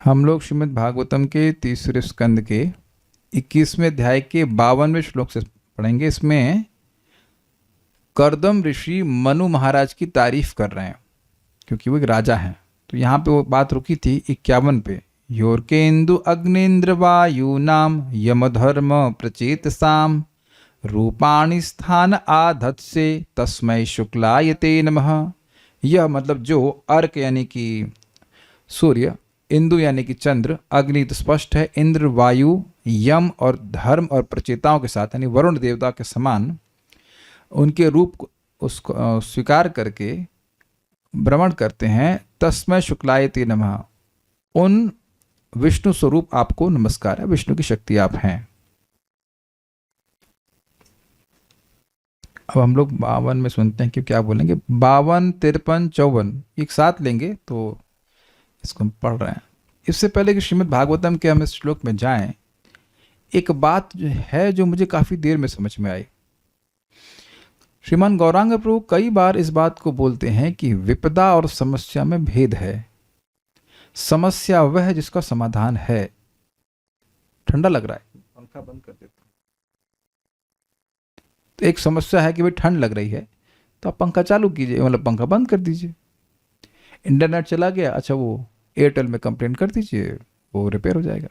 हम लोग श्रीमद् भागवतम के तीसरे स्कंद के 21वें अध्याय के 52वें श्लोक से पढ़ेंगे। इसमें कर्दम ऋषि मनु महाराज की तारीफ कर रहे हैं क्योंकि वो एक राजा हैं। तो यहाँ पे वो बात रुकी थी 51 पे। योर्केन्दु अग्निन्द्र वायु नाम यमधर्म प्रचेतसाम रूपाणि स्थान आधत्से तस्मै शुक्लायते नमः। यह मतलब जो अर्क यानी कि सूर्य, इंदु यानी कि चंद्र, अग्नि तो स्पष्ट है, इंद्र, वायु, यम और धर्म और प्रचेताओं के साथ यानी वरुण देवता के समान उनके रूप को उसको स्वीकार करके भ्रमण करते हैं। तस्मै शुक्लायते नमः। उन विष्णु स्वरूप आपको नमस्कार है, विष्णु की शक्ति आप हैं। अब हम लोग 52 में सुनते हैं कि क्या बोलेंगे। 52, 53, 54 एक साथ लेंगे तो इसको हम पढ़ रहे हैं। इससे पहले कि श्रीमद् भागवतम के हम इस श्लोक में जाएं, एक बात है जो मुझे काफ़ी देर में समझ में आई। श्रीमान गौरांग प्रभु कई बार इस बात को बोलते हैं कि विपदा और समस्या में भेद है। समस्या वह है जिसका समाधान है। ठंडा लग रहा है, पंखा बंद कर देता हूं। तो एक समस्या है कि भाई ठंड लग रही है तो आप पंखा चालू कीजिए, मतलब पंखा बंद कर दीजिए। इंटरनेट चला गया, अच्छा वो एयरटेल में कंप्लेन कर दीजिए, वो रिपेयर हो जाएगा।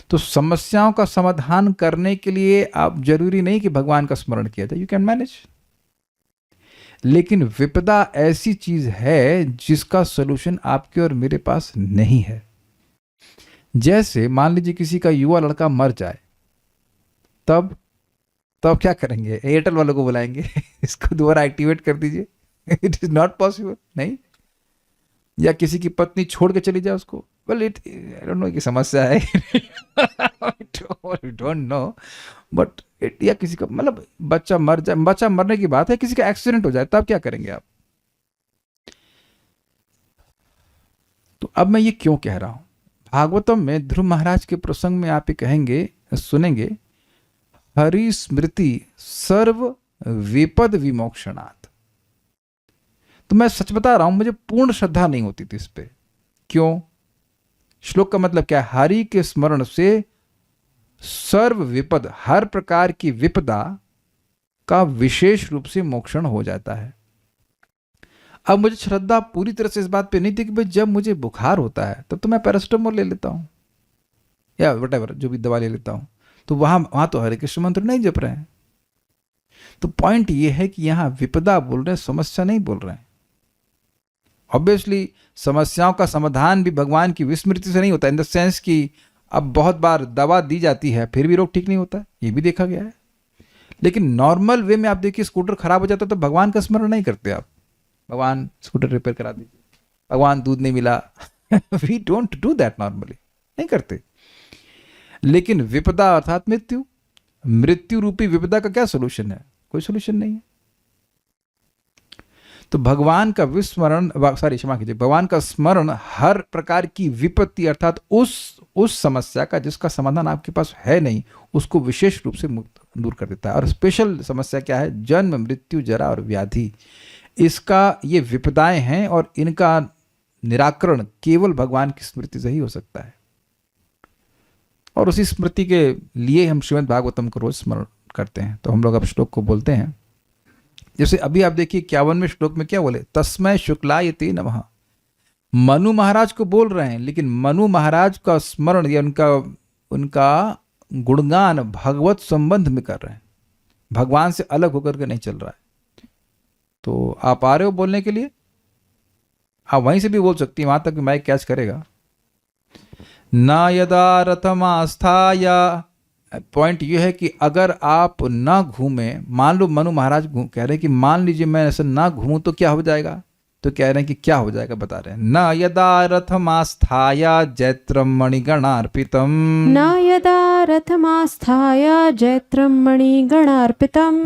तो समस्याओं का समाधान करने के लिए आप जरूरी नहीं कि भगवान का स्मरण किया जाए, यू कैन मैनेज। लेकिन विपदा ऐसी चीज है जिसका सोल्यूशन आपके और मेरे पास नहीं है। जैसे मान लीजिए किसी का युवा लड़का मर जाए, तब क्या करेंगे? एयरटेल वालों को बुलाएंगे इसको दोबारा एक्टिवेट कर दीजिए। इट इज नॉट पॉसिबल, नहीं। या किसी की पत्नी छोड़ के चली जाए उसको, well it I don't know कि समस्या है डोंट नो, बट इट, या किसी का मतलब बच्चा मर जाए, बच्चा मरने की बात है, किसी का एक्सीडेंट हो जाए, तब क्या करेंगे आप? तो अब मैं ये क्यों कह रहा हूं? भागवतम में ध्रुव महाराज के प्रसंग में आप ये कहेंगे, सुनेंगे, हरि स्मृति सर्व विपद विमोक्षणात्। तो मैं सच बता रहा हूं, मुझे पूर्ण श्रद्धा नहीं होती थी इस पे। क्यों? श्लोक का मतलब क्या है? हरि के स्मरण से सर्व विपद, हर प्रकार की विपदा का विशेष रूप से मोक्षण हो जाता है। अब मुझे श्रद्धा पूरी तरह से इस बात पे नहीं थी कि भाई जब मुझे बुखार होता है तब तो मैं पैरास्टामोल ले लेता हूं या वटेवर जो भी दवा ले लेता हूं, तो वहां तो हरे कृष्ण मंत्र नहीं जप रहे हैं। तो पॉइंट ये है कि यहां विपदा बोल रहे हैं, समस्या नहीं बोल रहे हैं। ऑब्वियसली समस्याओं का समाधान भी भगवान की विस्मृति से नहीं होता, इन द सेंस कि अब बहुत बार दवा दी जाती है फिर भी रोग ठीक नहीं होता, ये भी देखा गया है। लेकिन नॉर्मल वे में आप देखिए, स्कूटर खराब हो जाता तो भगवान का स्मरण नहीं करते आप, भगवान स्कूटर रिपेयर करा दीजिए, भगवान दूध नहीं मिला we don't do that, normally नहीं करते। लेकिन विपदा अर्थात मृत्यु, मृत्यु रूपी विपदा का क्या सोल्यूशन है? कोई सोल्यूशन नहीं है। तो भगवान का विस्मरण, क्षमा कीजिए, भगवान का स्मरण हर प्रकार की विपत्ति अर्थात उस समस्या का जिसका समाधान आपके पास है नहीं, उसको विशेष रूप से मुक्त दूर कर देता है। और स्पेशल समस्या क्या है? जन्म, मृत्यु, जरा और व्याधि, इसका ये विपदाएं हैं और इनका निराकरण केवल भगवान की स्मृति से ही हो सकता है। और उसी स्मृति के लिए हम श्रीमद् भागवतम को रोज स्मरण करते हैं। तो हम लोग अब श्लोक को बोलते हैं। जैसे अभी आप देखिए 51वें श्लोक में क्या बोले, तस्मै शुक्लायते नमः। मनु महाराज को बोल रहे हैं, लेकिन मनु महाराज का स्मरण या उनका गुणगान भगवत संबंध में कर रहे हैं, भगवान से अलग होकर के नहीं चल रहा है। तो आप आ रहे हो बोलने के लिए, आप वहीं से भी बोल सकती हैं, वहां तक माइक कैच करेगा। न यदा रथमास्थाय, पॉइंट ये है कि अगर आप ना घूमें, मान लो मनु महाराज कह रहे हैं कि मान लीजिए मैं ऐसा ना घूमूं तो क्या हो जाएगा? तो कह रहे हैं कि क्या हो जाएगा बता रहे हैं। न यदा रथमास्थाय जैत्रम मणिगणार्पितम, न यदा रथमास्थाय जैत्रम मणिगणार्पितम,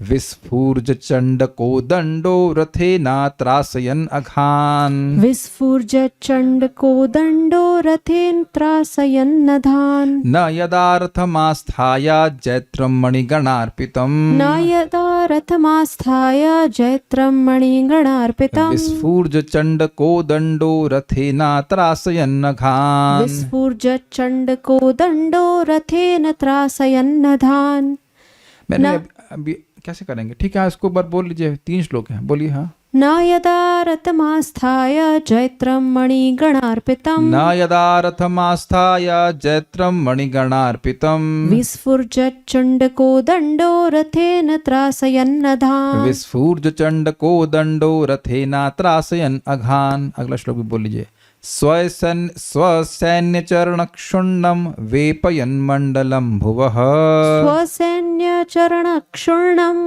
विस्फूर्ज चंड को दंडो रथेना त्रासयन अघान। विस्फुर्ज चण्डको दण्डो रथेन त्रासयन्नधान्। न यदा रथमास्थाय जैत्रं मणिगणार्पितम्। न यदा रथमास्थाय जैत्रं मणिगणार्पितम्। विस्फूर्ज चंड को दंडो रथेना त्रासयन अघान। विस्फुर्ज चण्डको दण्डो रथेन त्रासयन्नधान्। मैंने अभी कैसे करेंगे, ठीक है इसको बार बोल लीजिए, 3 श्लोक हैं, बोलिए। हाँ। न यदा रथमास्थाय जैत्रं मणिगणार्पितम्। न यदा रथमास्थाय जैत्रं मणिगणार्पितम्। विस्फुर्ज चण्डको दण्डो रथेन त्रासयन्नधान्। विस्फूर्ज चंड को दंडो रथेना त्रासयन अघान। अगला श्लोक भी बोल लीजिए। स्वसैन्य चरण क्षुण्णम वेपयन मंडलम भुवः। स्वसैन्यचरणक्षुण्णं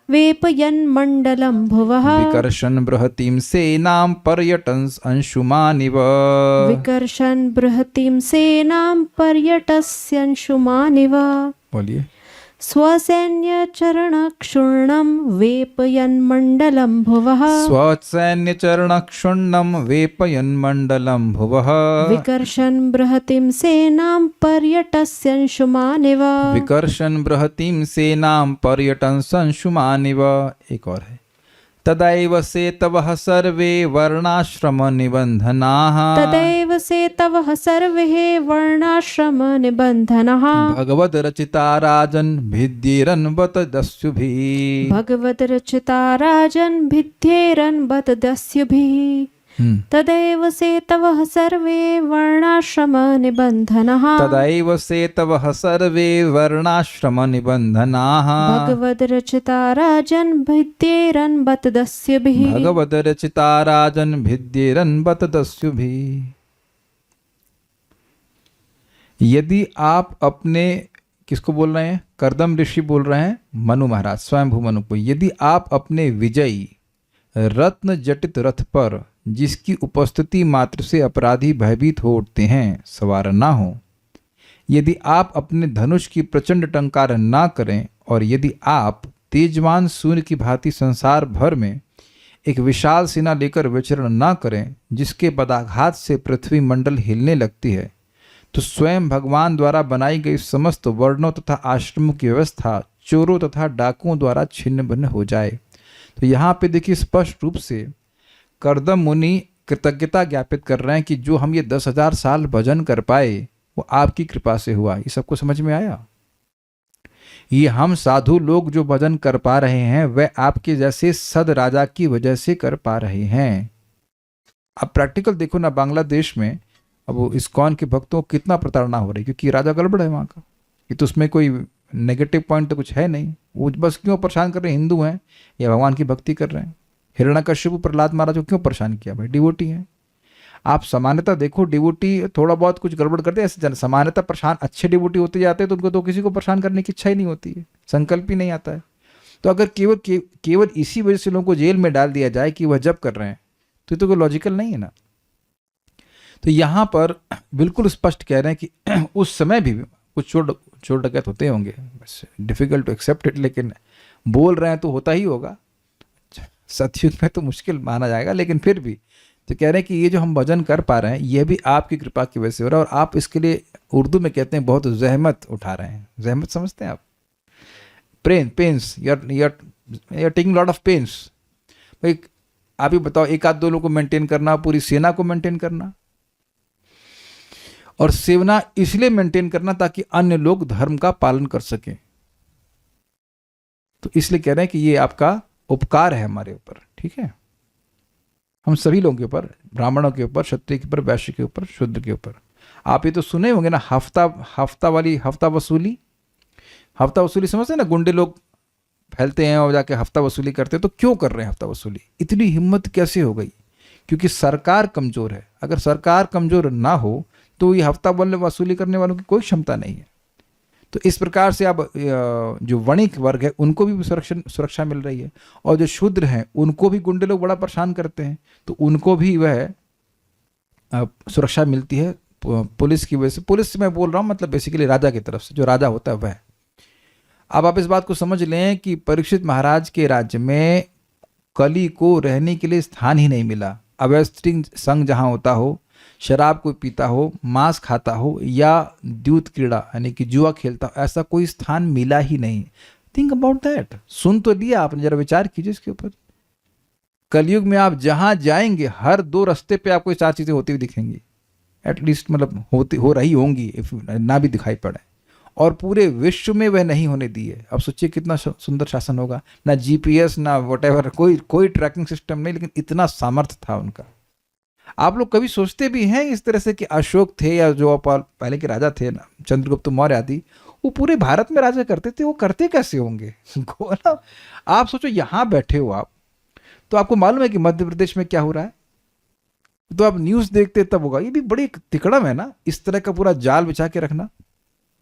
वेपयन् मण्डलं भुवः। विकर्षन् बृहतीं सेनां पर्यटन् अंशुमानिव। विकर्षन् बृहतीं सेनां पर्यटस्यंशुमानिव। बोलिए। स्वसैन्यचरणक्षुण्णं वेपयन् मण्डलं भुवः। स्वसैन्य चरण क्षुण्णम वेपयन मंडलम भुवः। विकर्षन् बृहतीं सेनां पर्यटस्यंशुमानिव। विकर्षन् बृहतीं सेनां पर्यटन संशुमानिव। एक और है। तदैव सेतवः सर्वे वर्णाश्रम निबन्धनाः। तदैव सेतवः सर्वे वर्णाश्रम निबन्धनाः। भगवद रचिता राजन् भिद्येरन् बत दस्युभिः। भगवद् रचिता राजन् भिद्येरन् बत दस्युभिः। तदैव सेतवः सर्वे वर्णाश्रम निबन्धनाः। तदैव सेतवः सर्वे वर्णाश्रम निबन्धनाः। भगवद् रचिता राजन् भिद्येरन् बत दस्युभिः। भगवद रचिता राजन् भिद्येरन् बत दस्युभिः। यदि आप अपने, किसको बोल रहे हैं, कर्दम ऋषि बोल रहे हैं, मनु महाराज, स्वयंभू मनु को। यदि आप अपने विजयी रत्न जटित रथ पर, जिसकी उपस्थिति मात्र से अपराधी भयभीत हो उठते हैं, सवार ना हो, यदि आप अपने धनुष की प्रचंड टंकार ना करें, और यदि आप तेजवान सूर्य की भांति संसार भर में एक विशाल सेना लेकर विचरण ना करें, जिसके पदाघात से पृथ्वी मंडल हिलने लगती है, तो स्वयं भगवान द्वारा बनाई गई समस्त वर्णों तथा आश्रमों की व्यवस्था चोरों तथा डाकुओं द्वारा छिन्न भिन्न हो जाए। तो यहाँ पे देखिए स्पष्ट रूप से कर्दम मुनि कृतज्ञता ज्ञापित कर रहे हैं कि जो हम ये 10,000 साल भजन कर पाए वो आपकी कृपा से हुआ। ये सबको समझ में आया? ये हम साधु लोग जो भजन कर पा रहे हैं वह आपके जैसे सद राजा की वजह से कर पा रहे हैं। अब प्रैक्टिकल देखो ना, बांग्लादेश में अब वो इस्कॉन के भक्तों को कितना प्रताड़ना हो रही, क्योंकि राजा गड़बड़ है वहाँ का। ये तो उसमें कोई नेगेटिव पॉइंट तो कुछ है नहीं। वो बस क्यों परेशान कर रहे हैं, हिंदू हैं या भगवान की भक्ति कर रहे हैं। हिरण्यकश्यप प्रहलाद महाराज को क्यों परेशान किया? भाई डिवोटी हैं। आप सामान्यतः देखो, डिवोटी थोड़ा बहुत कुछ गड़बड़ करते हैं, ऐसे सामान्यतः परेशान अच्छे डिवोटी होते जाते हैं तो उनको तो किसी को परेशान करने की इच्छा ही नहीं होती है, संकल्प ही नहीं आता है। तो अगर केवल इसी वजह से लोगों को जेल में डाल दिया जाए कि वह जप कर रहे हैं, तो कोई लॉजिकल नहीं है ना। तो यहाँ पर बिल्कुल स्पष्ट कह रहे हैं कि उस समय भी कुछ चोर डकैत होते होंगे, बस डिफिकल्ट टू एक्सेप्ट इट, लेकिन बोल रहे हैं तो होता ही होगा। सतयुग में तो मुश्किल माना जाएगा, लेकिन फिर भी तो कह रहे हैं कि ये जो हम भजन कर पा रहे हैं ये भी आपकी कृपा की वजह से हो रहा है, और आप इसके लिए उर्दू में कहते हैं बहुत जहमत उठा रहे हैं। जहमत समझते हैं आप? Pains, you're taking lot of pains. भाई आप ही बताओ, एक आध दो लोगों को मेंटेन करना, पूरी सेना को मेंटेन करना, और सेना इसलिए मेंटेन करना ताकि अन्य लोग धर्म का पालन कर सकें। तो इसलिए कह रहे हैं कि ये आपका उपकार है हमारे ऊपर, ठीक है, हम सभी लोगों के ऊपर, ब्राह्मणों के ऊपर, क्षत्रिय के ऊपर, वैश्य के ऊपर, शूद्र के ऊपर। आप ये तो सुने होंगे ना, हफ्ता वसूली समझते हैं ना, गुंडे लोग फैलते हैं और जाके हफ्ता वसूली करते हैं। तो क्यों कर रहे हैं हफ्ता वसूली? इतनी हिम्मत कैसे हो गई? क्योंकि सरकार कमजोर है। अगर सरकार कमजोर ना हो तो ये हफ्ता वसूली करने वालों की कोई क्षमता नहीं है। तो इस प्रकार से अब जो वणिक वर्ग है उनको भी सुरक्षा मिल रही है, और जो शूद्र हैं उनको भी गुंडे लोग बड़ा परेशान करते हैं, तो उनको भी वह सुरक्षा मिलती है पुलिस की वजह से। पुलिस से मैं बोल रहा हूँ मतलब बेसिकली राजा की तरफ से, जो राजा होता है वह। अब आप इस बात को समझ लें कि परीक्षित महाराज के राज्य में कली को रहने के लिए स्थान ही नहीं मिला। अवैध स्त्री संग जहाँ होता हो, शराब को पीता हो, मांस खाता हो या द्यूत क्रीड़ा यानी कि जुआ खेलता हो, ऐसा कोई स्थान मिला ही नहीं। Think about that. सुन तो लिया आपने, जरा विचार कीजिए इसके ऊपर। कलयुग में आप जहां जाएंगे हर 2 रास्ते पे आपको 4 चीजें होती हुई दिखेंगी, एटलीस्ट मतलब हो रही होंगी, इफ ना भी दिखाई पड़े। और पूरे विश्व में वह नहीं होने दी है। अब सोचिए कितना सुंदर शासन होगा। ना जीपीएस ना वटेवर, कोई ट्रैकिंग सिस्टम नहीं, लेकिन इतना सामर्थ्य था उनका। आप लोग कभी सोचते भी हैं इस तरह से कि अशोक थे या जो पहले के राजा थे ना, चंद्रगुप्त मौर्य आदि, वो पूरे भारत में राजा करते थे, वो करते कैसे होंगे? ना आप सोचो, यहां बैठे हो आप, तो आपको मालूम है कि मध्य प्रदेश में क्या हो रहा है, तो आप न्यूज देखते तब होगा। ये भी बड़ी तिकड़म है ना, इस तरह का पूरा जाल बिछा के रखना।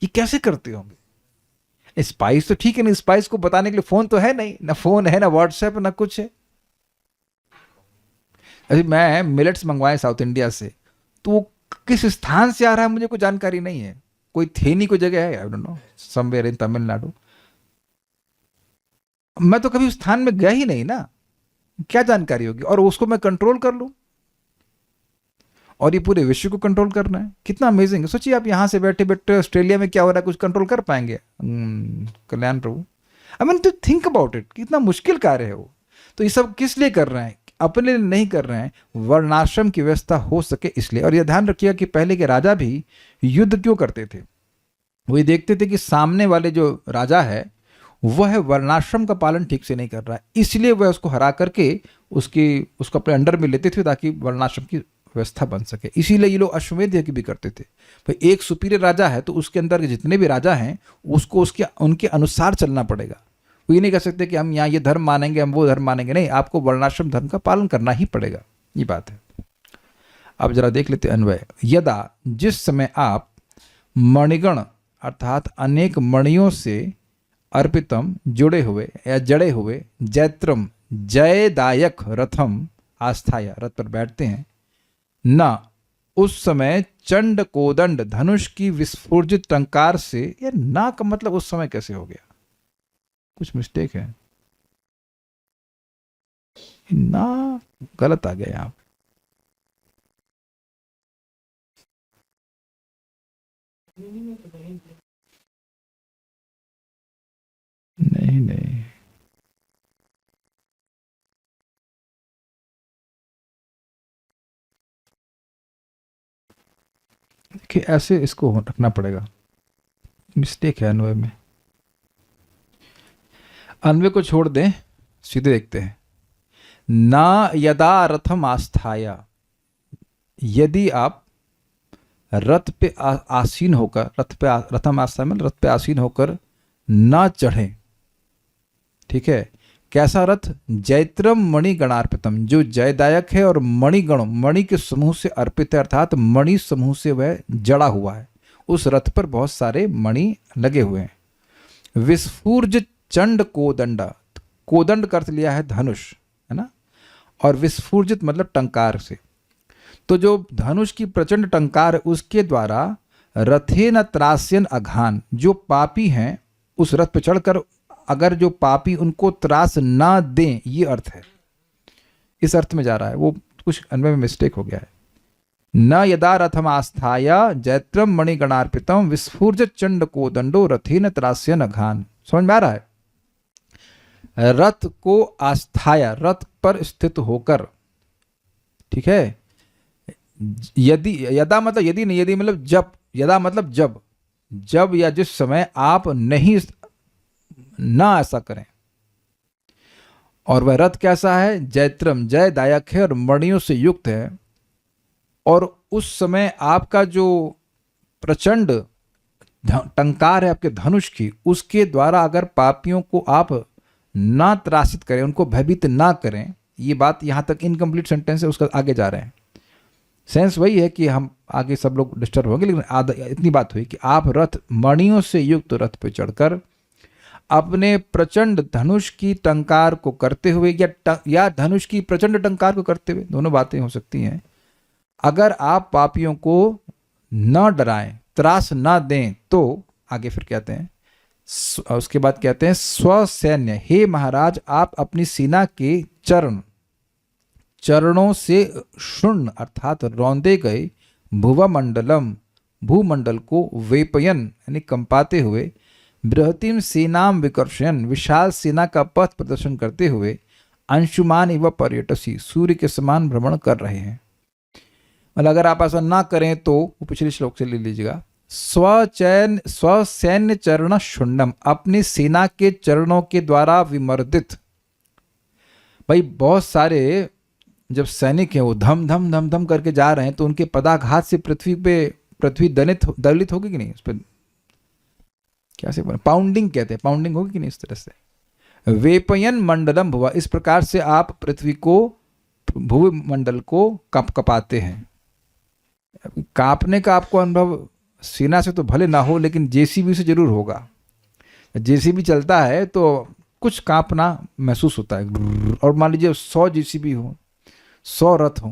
ये कैसे करते होंगे? स्पाइस तो ठीक है ना, स्पाइस को बताने के लिए फोन तो है नहीं, ना फोन है, ना व्हाट्सएप, ना कुछ है। अभी मैं मिलेट्स मंगवाए साउथ इंडिया से, तो वो किस स्थान से आ रहा है मुझे कोई जानकारी नहीं है। कोई थेनी कोई जगह है, I don't know, somewhere in Tamil Nadu. मैं तो कभी उस स्थान में गया ही नहीं ना, क्या जानकारी होगी? और उसको मैं कंट्रोल कर लूं, और ये पूरे विश्व को कंट्रोल करना है। कितना अमेजिंग है। सोचिए आप यहां से बैठे बैठे ऑस्ट्रेलिया में क्या हो रहा है, कुछ कंट्रोल कर पाएंगे? Kalyan Prabhu, I mean to think about it, कितना मुश्किल कार्य है वो। तो ये सब किस लिए कर रहे हैं? अपने लिए नहीं कर रहे हैं, वर्णाश्रम की व्यवस्था हो सके इसलिए। और यह ध्यान रखिएगा कि पहले के राजा भी युद्ध क्यों करते थे? वो ये देखते थे कि सामने वाले जो राजा है वह वर्णाश्रम का पालन ठीक से नहीं कर रहा है, इसलिए वह उसको हरा करके उसको अपने अंडर में लेते थे ताकि वर्णाश्रम की व्यवस्था बन सके। इसीलिए ये लोग अश्वमेध यज्ञ भी करते थे। भाई एक सुपीरियर राजा है तो उसके अंदर के जितने भी राजा हैं उसको उनके अनुसार चलना पड़ेगा। वो ये नहीं कह सकते कि हम यहाँ ये धर्म मानेंगे, हम वो धर्म मानेंगे, नहीं, आपको वर्णाश्रम धर्म का पालन करना ही पड़ेगा। ये बात है। अब जरा देख लेते अन्वय। यदा, जिस समय आप मणिगण अर्थात अनेक मणियों से अर्पितम जुड़े हुए या जड़े हुए जैत्रम जयदायक रथम आस्थाया रथ पर बैठते हैं, न उस समय चंड कोदंड धनुष की विस्फुजित टंकार से, या ना का मतलब उस समय कैसे हो गया? कुछ मिस्टेक है ना, गलत आ गया यहां। नहीं नहीं, देखिए ऐसे इसको रखना पड़ेगा, मिस्टेक है अन्वय में। अन्वय को छोड़ दें, सीधे देखते हैं। ना यदा रथम आस्थाया, यदि आप रथ पे आसीन होकर, रथम आस्था में रथ पे आसीन होकर ना चढ़े, ठीक है? कैसा रथ? जैत्रम मणि गणार्पितम, जो जयदायक है और मणिगण मणि के समूह से अर्पित है, अर्थात मणि समूह से वह जड़ा हुआ है। उस रथ पर बहुत सारे मणि लगे हुए हैं। विस्फूर्ज चंड कोदंड, कोदंड का अर्थ लिया है धनुष, है ना, और विस्फूर्जित मतलब टंकार से। तो जो धनुष की प्रचंड टंकार है उसके द्वारा रथे न त्रास्यन अघान, जो पापी हैं उस रथ पर चढ़कर, अगर जो पापी उनको त्रास ना दें, ये अर्थ है, इस अर्थ में जा रहा है। वो कुछ अन्वय में मिस्टेक हो गया है। न यदा रथम आस्थाया जैत्रम मणिगणार्पितम विस्फुर्ज चंड कोदंडो रथेन त्रास्यन अघान। समझ में आ रहा है? रथ को आस्थाया, रथ पर स्थित होकर, ठीक है? यदि, यदा मतलब यदि नहीं, यदि मतलब जब, यदा मतलब जब या जिस समय आप नहीं ना ऐसा करें। और वह रथ कैसा है? जैत्रम, जयदायक है और मणियों से युक्त है। और उस समय आपका जो प्रचंड टंकार है आपके धनुष की, उसके द्वारा अगर पापियों को आप ना त्रासित करें, उनको भयभीत ना करें, ये बात यहां तक इनकम्प्लीट सेंटेंस है, उसका आगे जा रहे हैं। सेंस वही है कि हम आगे सब लोग डिस्टर्ब होंगे, लेकिन इतनी बात हुई कि आप रथ, मणियों से युक्त रथ पर चढ़कर अपने प्रचंड धनुष की टंकार को करते हुए, या धनुष की प्रचंड टंकार को करते हुए, दोनों बातें हो सकती हैं। अगर आप पापियों को न डराएं, त्रास ना दें, तो आगे फिर कहते हैं उसके बाद कहते हैं स्वसैन्य, हे महाराज आप अपनी सेना के चरणों से शूर्ण अर्थात रौंदे गए भुवमंडलम, भूमंडल को वेपयन यानी कंपाते हुए, बृहतिम सेनाम विकर्षयन विशाल सेना का पथ प्रदर्शन करते हुए, अंशुमान एवं पर्यटसी सूर्य के समान भ्रमण कर रहे हैं। मतलब अगर आप ऐसा ना करें तो वो पिछले श्लोक से ले लीजिएगा, स्वसैन्य चरण शुण्डम, अपनी सेना के चरणों के द्वारा विमर्दित। भाई बहुत सारे जब सैनिक हैं वो धम धम धम धम करके जा रहे हैं तो उनके पदाघात से पृथ्वी दलित होगी कि नहीं, उस पर क्या से पाउंडिंग कहते हैं, पाउंडिंग होगी कि नहीं इस तरह से। वेपयन मंडलम भुवा, इस प्रकार से आप पृथ्वी को, भूमंडल को कपाते हैं। कांपने का आपको अनुभव सेना से तो भले ना हो लेकिन जेसीबी से जरूर होगा। जेसीबी चलता है तो कुछ कांपना महसूस होता है। और मान लीजिए 100 जेसीबी हो, 100 रथ हो,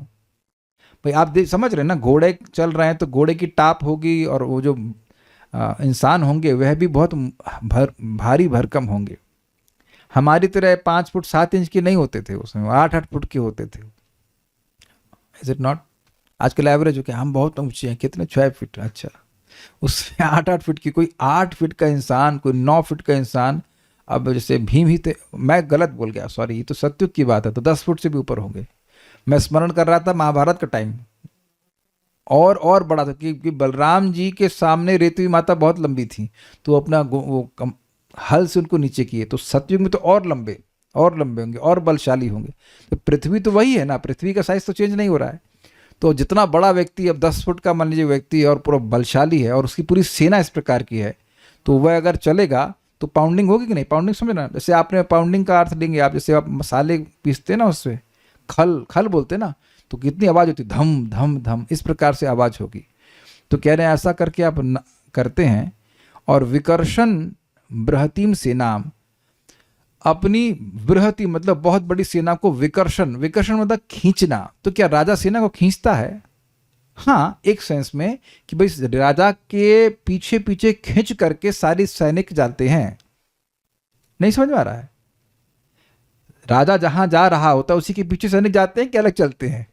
भाई आप समझ रहे हैं ना, घोड़े चल रहे हैं तो घोड़े की टाप होगी और वो जो इंसान होंगे वह भी बहुत भारी भरकम होंगे। हमारी तरह 5 फुट 7 इंच के नहीं होते थे उसमें, 8-8 फुट के होते थे। Is it not? आजकल एवरेज हो क्या, हम बहुत ऊंचे हैं, कितने 6 फीट, अच्छा उसमें 8-8 फीट की, कोई 8 फीट का इंसान, कोई 9 फीट का इंसान। अब जैसे भीम ही थे, मैं गलत बोल गया सॉरी, ये तो सत्युग की बात है, तो 10 फुट से भी ऊपर होंगे। मैं स्मरण कर रहा था महाभारत का टाइम, और बड़ा था कि बलराम जी के सामने रेतवी माता बहुत लंबी थी तो अपना वो हल से उनको नीचे किए, तो सतयुग में तो और लंबे होंगे और बलशाली होंगे। तो पृथ्वी तो वही है ना, पृथ्वी का साइज तो चेंज नहीं हो रहा है। तो जितना बड़ा व्यक्ति, अब 10 फुट का मान लीजिए व्यक्ति और पूरा बलशाली है और उसकी पूरी सेना इस प्रकार की है, तो वह अगर चलेगा तो पाउंडिंग होगी कि नहीं। पाउंडिंग समझना, जैसे आपने पाउंडिंग का अर्थ लेंगे आप, जैसे आप मसाले पीसते ना उससे खल बोलते ना, तो कितनी आवाज़ होती, धम धम धम, इस प्रकार से आवाज़ होगी। तो कह रहे हैं ऐसा करके आप करते हैं। और विकर्षण बृहतीम सेना, अपनी बृहती मतलब बहुत बड़ी सेना को विकर्षण मतलब खींचना। तो क्या राजा सेना को खींचता है? हाँ, एक सेंस में कि भाई राजा के पीछे पीछे खींच करके सारे सैनिक जाते हैं। नहीं समझ में आ रहा है? राजा जहां जा रहा होता है उसी के पीछे सैनिक जाते हैं कि अलग चलते हैं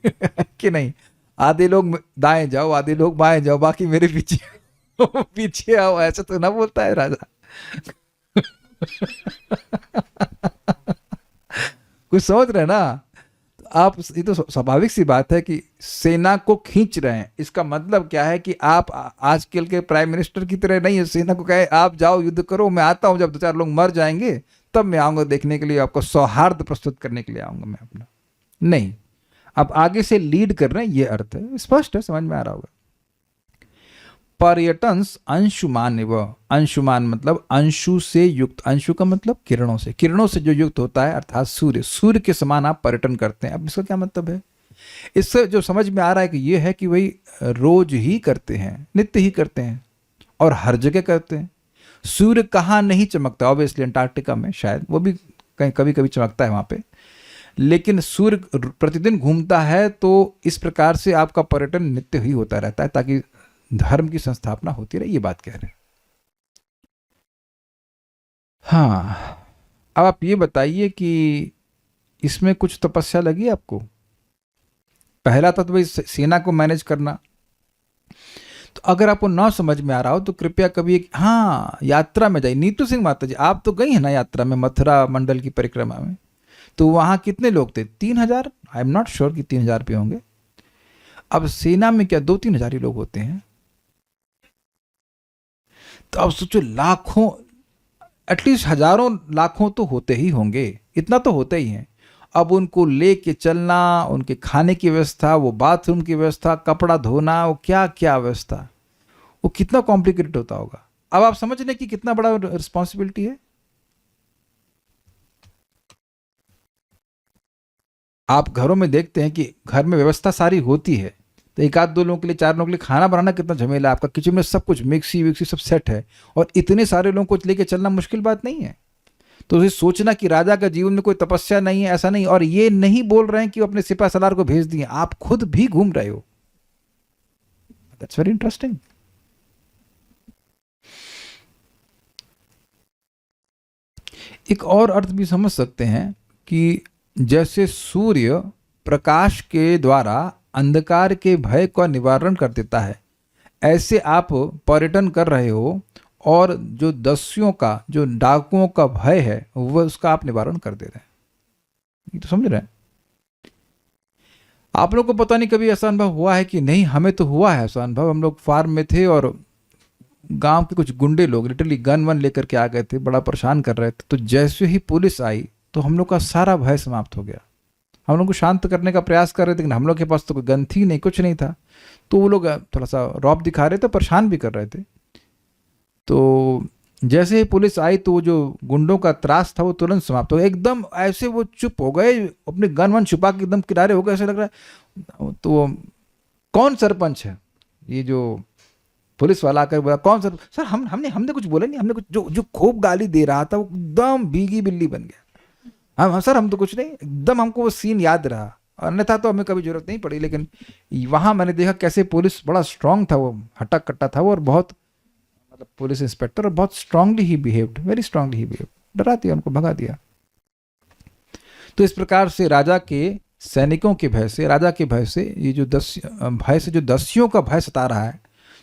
कि नहीं? आधे लोग दाएं जाओ, आधे लोग बाएं जाओ, बाकी मेरे पीछे आओ, ऐसा तो ना बोलता है राजा कुछ समझ रहे ना आप? ये तो स्वाभाविक सी बात है कि सेना को खींच रहे हैं। इसका मतलब क्या है कि आप आजकल के प्राइम मिनिस्टर की तरह नहीं है, सेना को कहे आप जाओ युद्ध करो, मैं आता हूं, जब 2-4 लोग मर जाएंगे तब मैं आऊंगा देखने के लिए, आपको सौहार्द प्रस्तुत करने के लिए आऊंगा मैं अपना। नहीं, आप आगे से लीड कर रहे हैं, ये अर्थ है। स्पष्ट है, समझ में आ रहा होगा। पर्यटन अंशुमान, एवं अंशुमान मतलब अंशु से युक्त, अंशु का मतलब किरणों से जो युक्त होता है, अर्थात सूर्य के समान आप पर्यटन करते हैं। अब इसका क्या मतलब है? इससे जो समझ में आ रहा है कि ये है कि वही रोज ही करते हैं, नित्य ही करते हैं और हर जगह करते हैं। सूर्य कहाँ नहीं चमकता, ऑब्वियसली अंटार्कटिका में शायद, वो भी कहीं कभी कभी चमकता है वहाँ पे, लेकिन सूर्य प्रतिदिन घूमता है। तो इस प्रकार से आपका पर्यटन नित्य ही होता रहता है ताकि धर्म की संस्थापना होती रहे, ये बात कह रहे हैं। हाँ, अब आप ये बताइए कि इसमें कुछ तपस्या लगी आपको? पहला था तो भाई सेना को मैनेज करना। तो अगर आपको ना समझ में आ रहा हो तो कृपया कभी एक यात्रा में जाइए। नीतू सिंह माता जी, आप तो गई है ना यात्रा में, मथुरा मंडल की परिक्रमा में, तो वहां कितने लोग थे? 3000, आई एम नॉट श्योर कि 3000 पे होंगे। अब सेना में क्या 2-3 हजार ही लोग होते हैं? तो अब सोचो, लाखों, एटलीस्ट हजारों लाखों तो होते ही होंगे, इतना तो होते ही हैं। अब उनको लेके चलना, उनके खाने की व्यवस्था, वो बाथरूम की व्यवस्था, कपड़ा धोना, वो क्या क्या व्यवस्था, वो कितना कॉम्प्लिकेटेड होता होगा। अब आप समझ लें कि कितना बड़ा रिस्पॉन्सिबिलिटी है। आप घरों में देखते हैं कि घर में व्यवस्था सारी होती है, तो 1-2 लोगों के लिए, 4 लोगों के लिए खाना बनाना कितना झमेला है। आपका किचन में सब कुछ मिक्सी विक्सी सब सेट है, और इतने सारे लोगों को लेके चलना मुश्किल बात नहीं है। तो उसे सोचना कि राजा का जीवन में कोई तपस्या नहीं है, ऐसा नहीं। और ये नहीं बोल रहे हैं कि अपने सिपा सलार को भेज दिए, आप खुद भी घूम रहे हो। That's very interesting. एक और अर्थ भी समझ सकते हैं कि जैसे सूर्य प्रकाश के द्वारा अंधकार के भय का निवारण कर देता है, ऐसे आप पर्यटन कर रहे हो और जो दस्युओं का, जो डाकुओं का भय है, वह उसका आप निवारण कर दे रहे हैं। ये तो समझ रहे हैं? आप लोग को पता नहीं कभी ऐसा अनुभव हुआ है कि नहीं, हमें तो हुआ है ऐसा अनुभव। हम लोग फार्म में थे और गांव के कुछ गुंडे लोग लिटरली गन वन लेकर के आ गए थे, बड़ा परेशान कर रहे थे। तो जैसे ही पुलिस आई तो हम लोग का सारा भय समाप्त हो गया। हम लोग को शांत करने का प्रयास कर रहे थे, लेकिन हम लोग के पास तो कोई गन थी नहीं, कुछ नहीं था। तो वो लोग थोड़ा सा रौब दिखा रहे थे, परेशान भी कर रहे थे। तो जैसे ही पुलिस आई तो जो गुंडों का त्रास था वो तुरंत समाप्त हो गया। एकदम ऐसे वो चुप हो गए, अपने गन वन छुपा के एकदम किनारे हो गए, ऐसे लग रहा है। तो कौन सरपंच है? ये जो पुलिस वाला आकर बोला, कौन सर? हमने कुछ बोला नहीं, हमने कुछ, जो खूब गाली दे रहा था वो एकदम भीगी बिल्ली बन गया। हम सर, हम तो कुछ नहीं, एकदम हमको वो सीन याद रहा, अन्यथा तो हमें कभी जरूरत नहीं पड़ी। लेकिन वहां मैंने देखा कैसे पुलिस बड़ा स्ट्रांग था, वो हटा कट्टा था वो, और बहुत, मतलब पुलिस इंस्पेक्टर, और बहुत स्ट्रांगली ही बिहेव्ड, वेरी स्ट्रांगली ही बिहेव्ड, डरा दिया उनको, भगा दिया। तो इस प्रकार से राजा के सैनिकों के भय से, राजा के भय से, ये जो भय से जो दस्युओं का भय सता रहा है,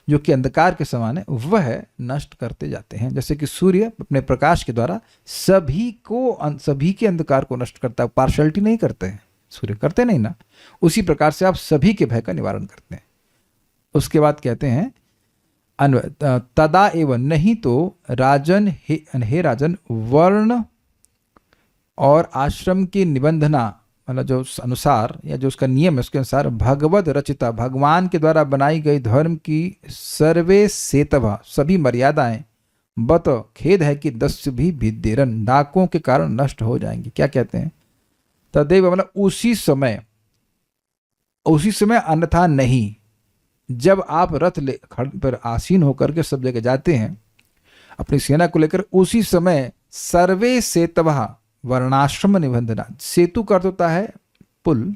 जो कि अंधकार के समान है, वह नष्ट करते जाते हैं। जैसे कि सूर्य अपने प्रकाश के द्वारा सभी के अंधकार को नष्ट करता है, पार्शलिटी नहीं करते हैं, सूर्य करते नहीं ना, उसी प्रकार से आप सभी के भय का निवारण करते हैं। उसके बाद कहते हैं तदा एवं, नहीं तो राजन, हे राजन, वर्ण और आश्रम की निबंधना, मतलब जो अनुसार या जो उसका नियम है उसके अनुसार, भगवद रचिता, भगवान के द्वारा बनाई गई धर्म की सर्वे सेतभा, सभी मर्यादाएं, बत, खेद है कि दस्यु भी भिद्येरन, डाकों के कारण नष्ट हो जाएंगी। क्या कहते हैं? तदेव, मतलब उसी समय अन्यथा नहीं। जब आप रथ ले पर आसीन होकर के सब जगह जाते हैं अपनी सेना को लेकर, उसी समय सर्वे सेतभा, वर्णाश्रम निबंधना, सेतु का अर्थ होता है पुल,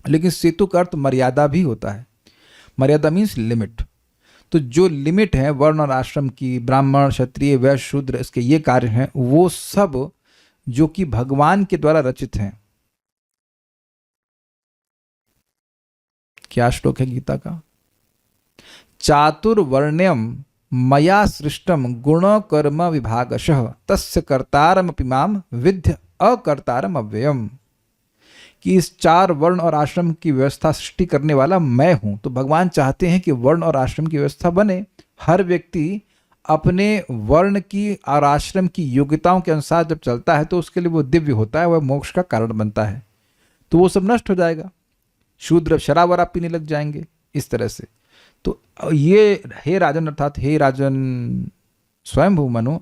लेकिन सेतु का अर्थ मर्यादा भी होता है। मर्यादा मीन्स लिमिट। तो जो लिमिट है वर्ण और आश्रम की, ब्राह्मण, क्षत्रिय, वैश्य, शूद्र, इसके ये कार्य हैं, वो सब जो कि भगवान के द्वारा रचित हैं। क्या श्लोक है गीता का? चातुर्वर्ण्यम मया सृष्टम गुण कर्म विभागशः तस्य कर्तारमपि माम विद्य अकर्तारम अव्ययम, कि इस 4 वर्ण और आश्रम की व्यवस्था सृष्टि करने वाला मैं हूं। तो भगवान चाहते हैं कि वर्ण और आश्रम की व्यवस्था बने, हर व्यक्ति अपने वर्ण की और आश्रम की योग्यताओं के अनुसार जब चलता है तो उसके लिए वो दिव्य होता है, वह मोक्ष का कारण बनता है। तो वो सब नष्ट हो जाएगा, शूद्र शराब वराब पीने लग जाएंगे, इस तरह से। तो ये हे राजन, अर्थात हे राजन स्वयंभू मनु,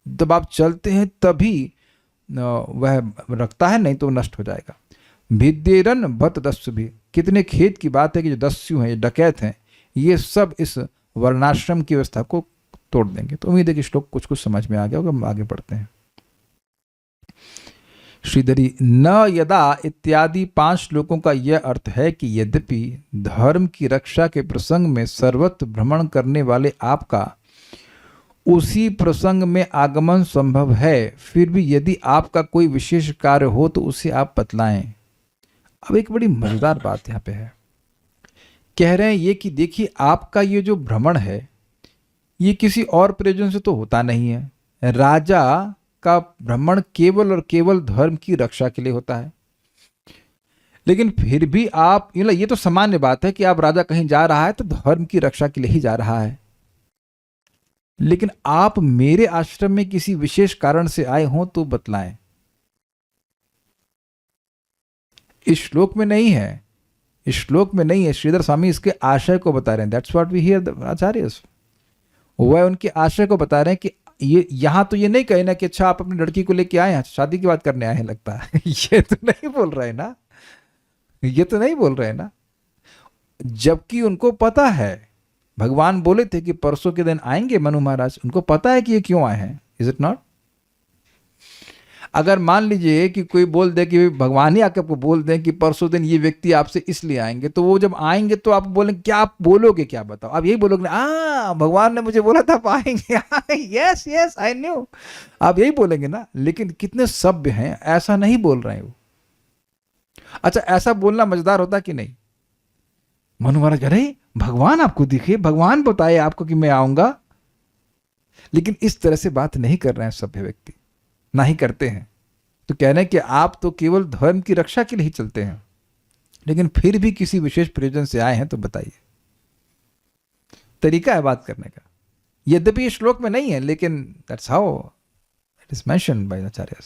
जब आप चलते हैं तभी वह रखता है, नहीं तो नष्ट हो जाएगा। भिद्येरन भत दस्यु भी, कितने खेद की बात है कि जो दस्यु हैं, ये डकैत हैं, ये सब इस वर्णाश्रम की व्यवस्था को तोड़ देंगे। तो उम्मीद है कि श्लोक कुछ समझ में आ गया होगा। हम आगे पढ़ते हैं। श्रीधरी, न यदा इत्यादि 5 श्लोकों का यह अर्थ है कि यद्यपि धर्म की रक्षा के प्रसंग में सर्वत्र भ्रमण करने वाले आपका उसी प्रसंग में आगमन संभव है, फिर भी यदि आपका कोई विशेष कार्य हो तो उसे आप बतलाएं। अब एक बड़ी मजेदार बात यहाँ पे है, कह रहे हैं ये कि देखिए आपका ये जो भ्रमण है ये किसी और प्रयोजन से तो होता नहीं है। राजा का भ्रमण केवल और केवल धर्म की रक्षा के लिए होता है। लेकिन फिर भी आप, ये तो सामान्य बात है कि आप राजा कहीं जा रहा है तो धर्म की रक्षा के लिए ही जा रहा है, लेकिन आप मेरे आश्रम में किसी विशेष कारण से आए हों तो बतलाएं। इस श्लोक में नहीं है, इस श्लोक में नहीं है। श्रीधर स्वामी इसके आशय को बता रहे हैं। That's what we hear acharyas, वह उनके आशय को बता रहे हैं कि ये यहां तो ये नहीं कहे ना कि अच्छा आप अपनी लड़की को लेके आए हैं, शादी की बात करने आए हैं, लगता है ये तो नहीं बोल रहे ना, ये तो नहीं बोल रहे ना। जबकि उनको पता है, भगवान बोले थे कि परसों के दिन आएंगे मनु महाराज, उनको पता है कि ये क्यों आए हैं। Is it not? अगर मान लीजिए कि कोई बोल दे कि भगवान ही आके आपको बोल दें कि परसों दिन ये व्यक्ति आपसे इसलिए आएंगे, तो वो जब आएंगे तो आप बोलेंगे, क्या आप बोलोगे, क्या बताओ, आप यही बोलोगे ना, भगवान ने मुझे बोला था आप आएंगे, यस यस आई न्यू, आप यही बोलेंगे ना। लेकिन कितने सभ्य हैं, ऐसा नहीं बोल रहे हैं वो। अच्छा, ऐसा बोलना मजेदार होता कि नहीं? मनु महाराज, अरे भगवान आपको दिखे, भगवान बताए आपको कि मैं आऊंगा। लेकिन इस तरह से बात नहीं कर रहे हैं सभ्य व्यक्ति, ना ही करते हैं। तो कह रहे हैं कि आप तो केवल धर्म की रक्षा के लिए ही चलते हैं, लेकिन फिर भी किसी विशेष प्रयोजन से आए हैं तो बताइए। तरीका है बात करने का, यद्यपि ये श्लोक में नहीं है, लेकिन that's how it is mentioned by आचार्य।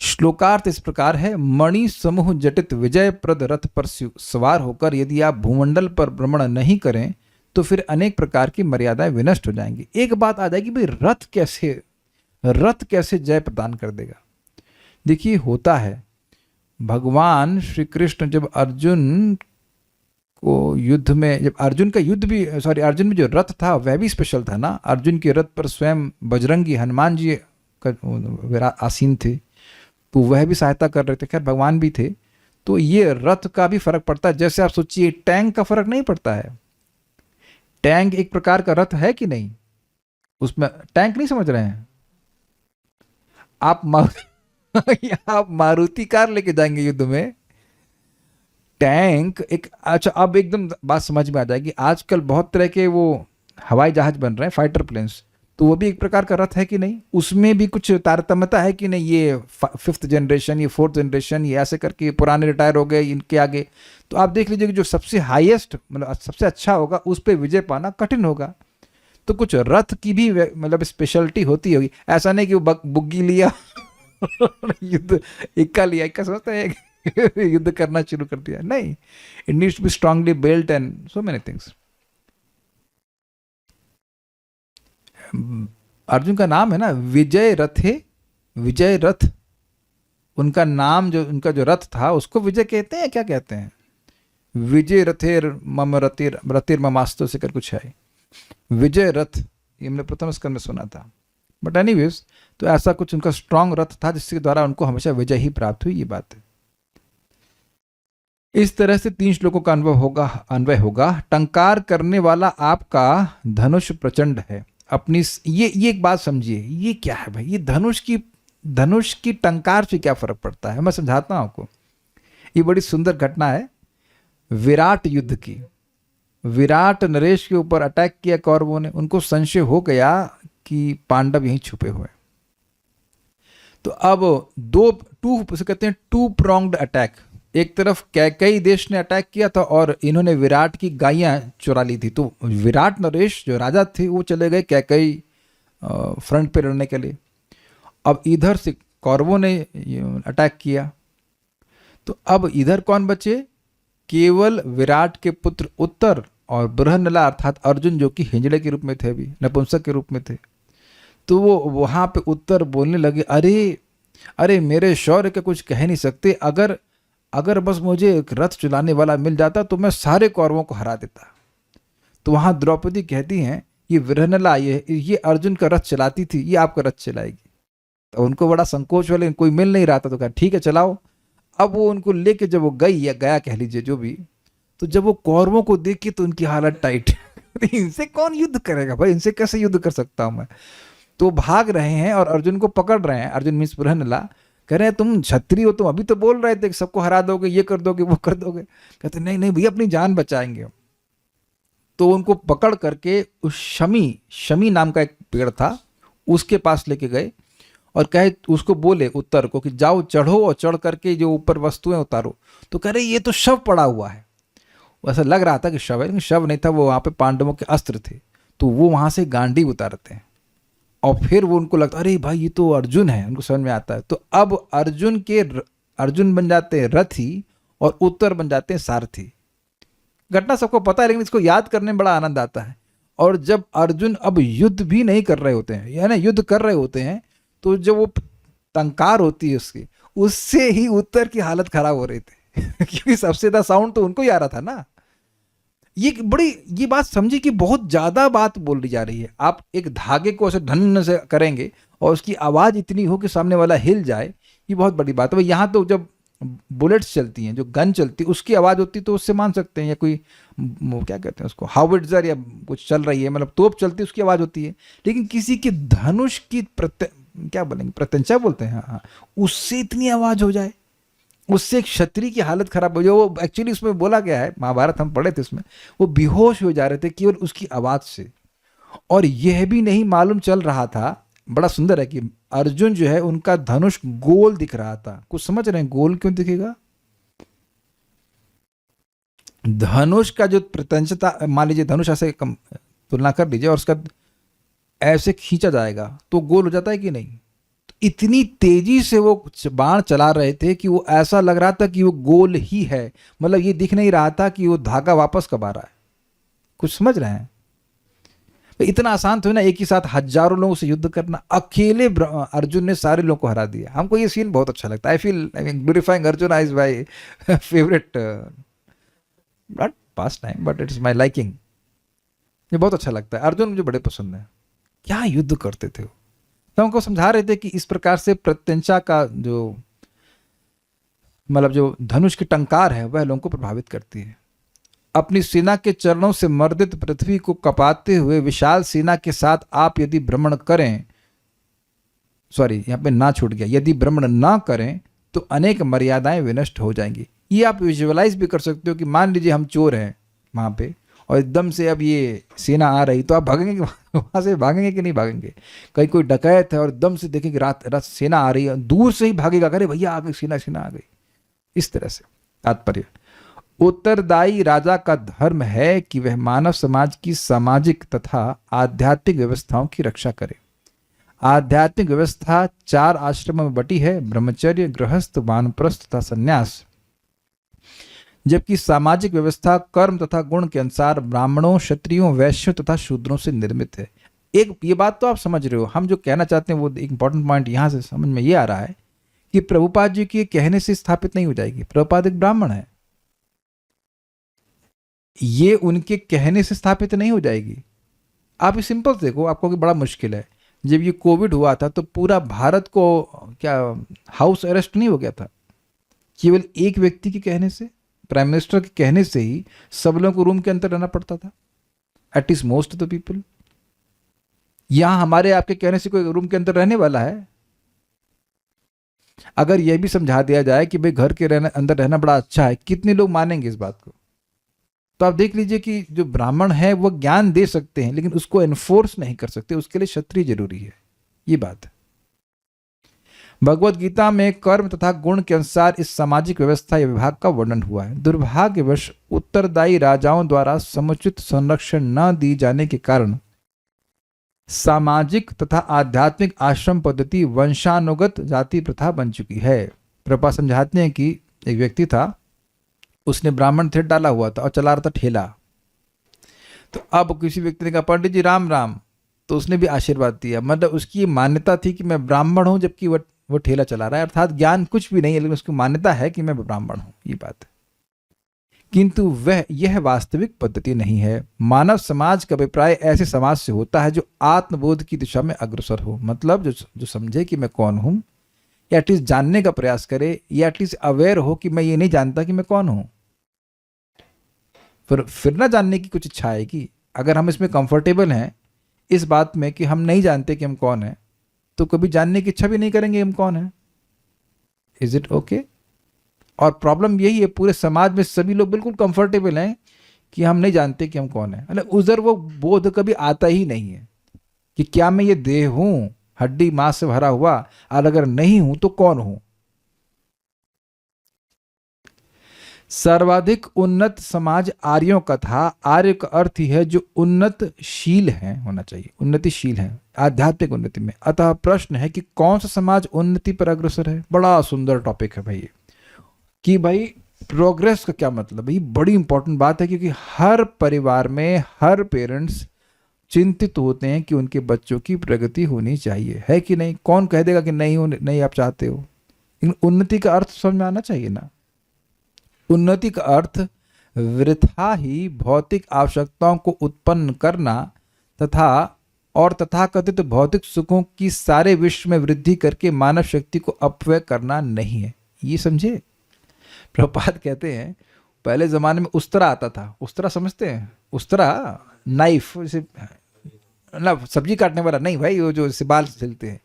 श्लोकार्थ इस प्रकार है, मणि समूह जटित विजय प्रद रथ पर सवार होकर यदि आप भूमंडल पर भ्रमण नहीं करें तो फिर अनेक प्रकार की मर्यादाएं विनष्ट हो जाएंगी। एक बात आ जाएगी, भाई रथ कैसे जय प्रदान कर देगा? देखिए, होता है भगवान श्री कृष्ण जब अर्जुन को युद्ध में, जब अर्जुन का युद्ध भी, अर्जुन में जो रथ था वह भी स्पेशल था ना। अर्जुन के रथ पर स्वयं बजरंगी हनुमान जी आसीन थे, तो वह भी सहायता कर रहे थे। खैर भगवान भी थे। तो ये रथ का भी फर्क पड़ता है। जैसे आप सोचिए टैंक का फर्क नहीं पड़ता है। टैंक एक प्रकार का रथ है कि नहीं? उसमें टैंक नहीं समझ रहे हैं आप? आप मारुति कार लेके जाएंगे युद्ध में, टैंक एक, अच्छा अब एकदम बात समझ में आ जाएगी। आजकल बहुत तरह के वो हवाई जहाज बन रहे हैं, फाइटर प्लेन्स, तो वो भी एक प्रकार का रथ है कि नहीं? उसमें भी कुछ तारतम्यता है कि नहीं? ये 5th जनरेशन, ये 4th जनरेशन, ये ऐसे करके पुराने रिटायर हो गए, इनके आगे तो आप देख लीजिए कि जो सबसे हाईएस्ट, मतलब सबसे अच्छा होगा, उस पर विजय पाना कठिन होगा। तो कुछ रथ की भी मतलब स्पेशलिटी होती होगी। ऐसा नहीं कि वो बुग्गी लिया युद्ध इक्का लिया, इक्का समझते हैं युद्ध करना शुरू कर दिया, नहीं। It needs to be strongly built and so many things. Arjun का नाम है ना विजय रथे, विजय रथ, उनका नाम, जो उनका जो रथ था उसको विजय कहते हैं, क्या कहते हैं? विजय रथेर मम रतिर ममास्तो से कर कुछ है, विजय रथ, ये हमने प्रथम स्कंद में सुना था। बट एनीवेज, तो ऐसा कुछ उनका स्ट्रांग रथ था जिसके द्वारा उनको हमेशा विजय ही प्राप्त हुई, ये बात है। इस तरह से 3 श्लोकों का अन्वय होगा। टंकार करने वाला आपका धनुष प्रचंड है। अपनी ये एक बात समझिए, ये क्या है भाई? ये धनुष की टंकार से क्या फर्क पड़ता है? मैं समझाता हूं आपको। ये बड़ी सुंदर घटना है विराट युद्ध की। विराट नरेश के ऊपर अटैक किया कौरवों ने, उनको संशय हो गया कि पांडव यहीं छुपे हुए। तो अब कहते हैं टू प्रोंग्ड अटैक। एक तरफ कैकेयी देश ने अटैक किया था और इन्होंने विराट की गायें चुरा ली थी। तो विराट नरेश जो राजा थे वो चले गए कैकेयी फ्रंट पे लड़ने के लिए। अब इधर से कौरवों ने अटैक किया। तो अब इधर कौन बचे? केवल विराट के पुत्र उत्तर और बृहन्नला अर्थात अर्जुन, जो कि हिंजड़े के रूप में थे, अभी नपुंसक के रूप में थे। तो वो वहां पे उत्तर बोलने लगे, अरे मेरे शौर्य के कुछ कह नहीं सकते। अगर बस मुझे एक रथ चलाने वाला मिल जाता तो मैं सारे कौरवों को हरा देता। तो वहां द्रौपदी कहती हैं, ये बृहन्नला ये अर्जुन का रथ चलाती थी, ये आपका रथ चलाएगी। तो उनको बड़ा संकोच वाले, कोई मिल नहीं रहा था, तो कहा ठीक है चलाओ। अब वो उनको लेके जब वो गई या गया कह लीजिए जो भी, तो जब वो कौरवों को देखी तो उनकी हालत टाइट इनसे कौन युद्ध करेगा भाई, इनसे कैसे युद्ध कर सकता हूं मैं? तो भाग रहे हैं और अर्जुन को पकड़ रहे हैं। अर्जुन मीन्स बृहन्नला कह रहे हैं, तुम क्षत्रिय हो, तुम अभी तो बोल रहे थे सबको हरा दोगे, ये कर दोगे, वो कर दोगे। कहते नहीं भैया, अपनी जान बचाएंगे। तो उनको पकड़ करके उस शमी नाम का एक पेड़ था, उसके पास लेके गए और कहे, उसको बोले उत्तर को कि जाओ चढ़ो और चढ़ करके जो ऊपर वस्तुएं उतारो। तो कह रहे ये तो शव पड़ा हुआ है। ऐसा लग रहा था कि शव है, लेकिन शव नहीं था, वो वहाँ पे पांडवों के अस्त्र थे। तो वो वहाँ से गांडीव उतारते हैं और फिर वो उनको लगता अरे भाई ये तो अर्जुन है, उनको समझ में आता है। तो अब अर्जुन बन जाते हैं रथी और उत्तर बन जाते हैं सारथी। घटना सबको पता है, लेकिन इसको याद करने में बड़ा आनंद आता है। और जब अर्जुन अब युद्ध भी नहीं कर रहे होते हैं, यानी युद्ध कर रहे होते हैं, तो जब वो टंकार होती है उसकी, उससे ही उत्तर की हालत खराब हो रही थी क्योंकि सबसे ज्यादा साउंड तो उनको ही आ रहा था ना। ये बात समझिए कि बहुत ज्यादा बात बोल दी जा रही है। आप एक धागे को ऐसे ढन से करेंगे और उसकी आवाज इतनी हो कि सामने वाला हिल जाए, ये बहुत बड़ी बात है। यहाँ तो जब बुलेट्स चलती हैं, जो गन चलती है, उसकी आवाज होती तो उससे मान सकते हैं, या कोई वो क्या कहते हैं उसको, हाउविट्जर या कुछ चल रही है, मतलब तोप चलती है, उसकी आवाज होती है। लेकिन किसी की धनुष की क्या बोलेंगे, प्रत्यंचा बोलते हैं, हाँ, उससे इतनी आवाज हो जाए, उससे एक क्षत्रिय की हालत खराब हो जाए। वो एक्चुअली उसमें बोला गया है, महाभारत हम पढ़े थे, उसमें वो बेहोश हो जा रहे थे केवल उसकी आवाज से। और यह भी नहीं मालूम चल रहा था, बड़ा सुंदर है, कि अर्जुन जो है उनका धनुष गोल दिख रहा था। कुछ समझ रहे हैं गोल क्यों दिखेगा? धनुष का जो प्रत्यंशता, मान लीजिए धनुष ऐसे तुलना कर लीजिए और उसका ऐसे खींचा जाएगा तो गोल हो जाता है कि नहीं? तो इतनी तेजी से वो बाण चला रहे थे कि वो ऐसा लग रहा था कि वो गोल ही है, मतलब ये दिख नहीं रहा था कि वो धागा वापस कब आ रहा है। कुछ समझ रहे हैं? इतना आसान तो है ना एक ही साथ हजारों लोगों से युद्ध करना। अकेले अर्जुन ने सारे लोगों को हरा दिया। हमको ये सीन बहुत अच्छा लगता है। I mean glorifying Arjun is my favourite, not past time but it is my liking. ये बहुत अच्छा लगता है, अर्जुन मुझे बड़े पसंद है। क्या युद्ध करते थे वो। तो हमको समझा रहे थे कि इस प्रकार से प्रत्यंचा का जो मतलब जो धनुष की टंकार है वह लोगों को प्रभावित करती है। अपनी सेना के चरणों से मर्दित पृथ्वी को कपाते हुए विशाल सेना के साथ आप यदि भ्रमण करें, सॉरी यहाँ पे ना छूट गया, यदि भ्रमण ना करें तो अनेक मर्यादाएं विनष्ट हो जाएंगी। ये आप विजुअलाइज भी कर सकते हो कि मान लीजिए हम चोर हैं वहाँ पे और एकदम से अब ये सेना आ रही, तो आप भागेंगे वहाँ से? भागेंगे कि नहीं भागेंगे? कहीं कोई डकैत है और एकदम से देखेंगे रात रात सेना आ रही है, दूर से ही भागेगा, अरे भैया आ गई सेना, सेना आ गई। इस तरह से तात्पर्य, उत्तरदायी राजा का धर्म है कि वह मानव समाज की सामाजिक तथा आध्यात्मिक व्यवस्थाओं की रक्षा करे। आध्यात्मिक व्यवस्था 4 आश्रमों में बटी है, ब्रह्मचर्य, गृहस्थ, वानप्रस्थ तथा संन्यास। जबकि सामाजिक व्यवस्था कर्म तथा गुण के अनुसार ब्राह्मणों, क्षत्रियों, वैश्यों तथा शूद्रों से निर्मित है। एक ये बात तो आप समझ रहे हो, हम जो कहना चाहते हैं वो एक इंपॉर्टेंट पॉइंट यहां से समझ में ये आ रहा है कि प्रभुपाद जी के कहने से स्थापित नहीं हो जाएगी। प्रभुपाद एक ब्राह्मण है, ये उनके कहने से स्थापित नहीं हो जाएगी। आप इस सिंपल देखो, आपको कि बड़ा मुश्किल है। जब ये कोविड हुआ था तो पूरा भारत को क्या हाउस अरेस्ट नहीं हो गया था? केवल एक व्यक्ति के कहने से, प्राइम मिनिस्टर के कहने से ही सब लोगों को रूम के अंदर रहना पड़ता था, at least most of the people. यहां हमारे आपके कहने से कोई रूम के अंदर रहने वाला है? अगर यह भी समझा दिया जाए कि भाई घर के अंदर रहना बड़ा अच्छा है, कितने लोग मानेंगे इस बात को? तो आप देख लीजिए कि जो ब्राह्मण है वो ज्ञान दे सकते हैं लेकिन उसको एनफोर्स नहीं कर सकते, उसके लिए क्षत्रिय जरूरी है। ये बात है। भगवत गीता में कर्म तथा गुण के अनुसार इस सामाजिक व्यवस्था या विभाग का वर्णन हुआ है। दुर्भाग्यवश उत्तरदायी राजाओं द्वारा समुचित संरक्षण न दी जाने के कारण सामाजिक तथा आध्यात्मिक आश्रम पद्धति वंशानुगत जाति प्रथा बन चुकी है। प्रभा समझाते हैं कि एक व्यक्ति था, उसने ब्राह्मण थेट डाला हुआ था और चला रहा था ठेला। तो अब किसी व्यक्ति ने कहा पंडित जी राम राम, तो उसने भी आशीर्वाद दिया। मतलब उसकी ये मान्यता थी कि मैं ब्राह्मण हूं, जबकि वो ठेला चला रहा है, अर्थात ज्ञान कुछ भी नहीं है लेकिन उसकी मान्यता है कि मैं ब्राह्मण हूं। ये बात है, किंतु यह वास्तविक पद्धति नहीं है। मानव समाज का अभिप्राय ऐसे समाज से होता है जो आत्मबोध की दिशा में अग्रसर हो, मतलब जो समझे कि मैं कौन हूं, या एटलीस्ट जानने का प्रयास करे, या एटलीस्ट अवेयर हो कि मैं ये नहीं जानता कि मैं कौन हूं। फिर ना जानने की कुछ इच्छा आएगी। अगर हम इसमें कंफर्टेबल हैं इस बात में कि हम नहीं जानते कि हम कौन हैं, तो कभी जानने की इच्छा भी नहीं करेंगे हम कौन हैं। Is it okay? और प्रॉब्लम यही है, पूरे समाज में सभी लोग बिल्कुल कंफर्टेबल हैं कि हम नहीं जानते कि हम कौन हैं। मतलब उधर वो बोध कभी आता ही नहीं है कि क्या मैं ये देह हूं, हड्डी मांस से भरा हुआ, और अगर नहीं हूं तो कौन हूं। सर्वाधिक उन्नत समाज आर्यों का था। आर्य का अर्थ ही है जो उन्नतशील है, होना चाहिए, उन्नतिशील है आध्यात्मिक उन्नति में। अतः प्रश्न है कि कौन सा समाज उन्नति पर अग्रसर है। बड़ा सुंदर टॉपिक है भाई, कि भाई प्रोग्रेस का क्या मतलब है। बड़ी इंपॉर्टेंट बात है, क्योंकि हर परिवार में हर पेरेंट्स चिंतित होते हैं कि उनके बच्चों की प्रगति होनी चाहिए, है कि नहीं? कौन कह देगा कि नहीं आप चाहते हो? लेकिन उन्नति का अर्थ समझ में आना चाहिए ना। उन्नति का अर्थ वृथा ही भौतिक आवश्यकताओं को उत्पन्न करना तथा तथाकथित भौतिक सुखों की सारे विश्व में वृद्धि करके मानव शक्ति को अपव्यय करना नहीं है। ये समझे? प्रभुपाद कहते हैं पहले जमाने में उस्तरा आता था। उस्तरा समझते हैं? उस्तरा नाइफ, जैसे ना सब्जी काटने वाला नहीं भाई, वो जो बाल सिलते हैं।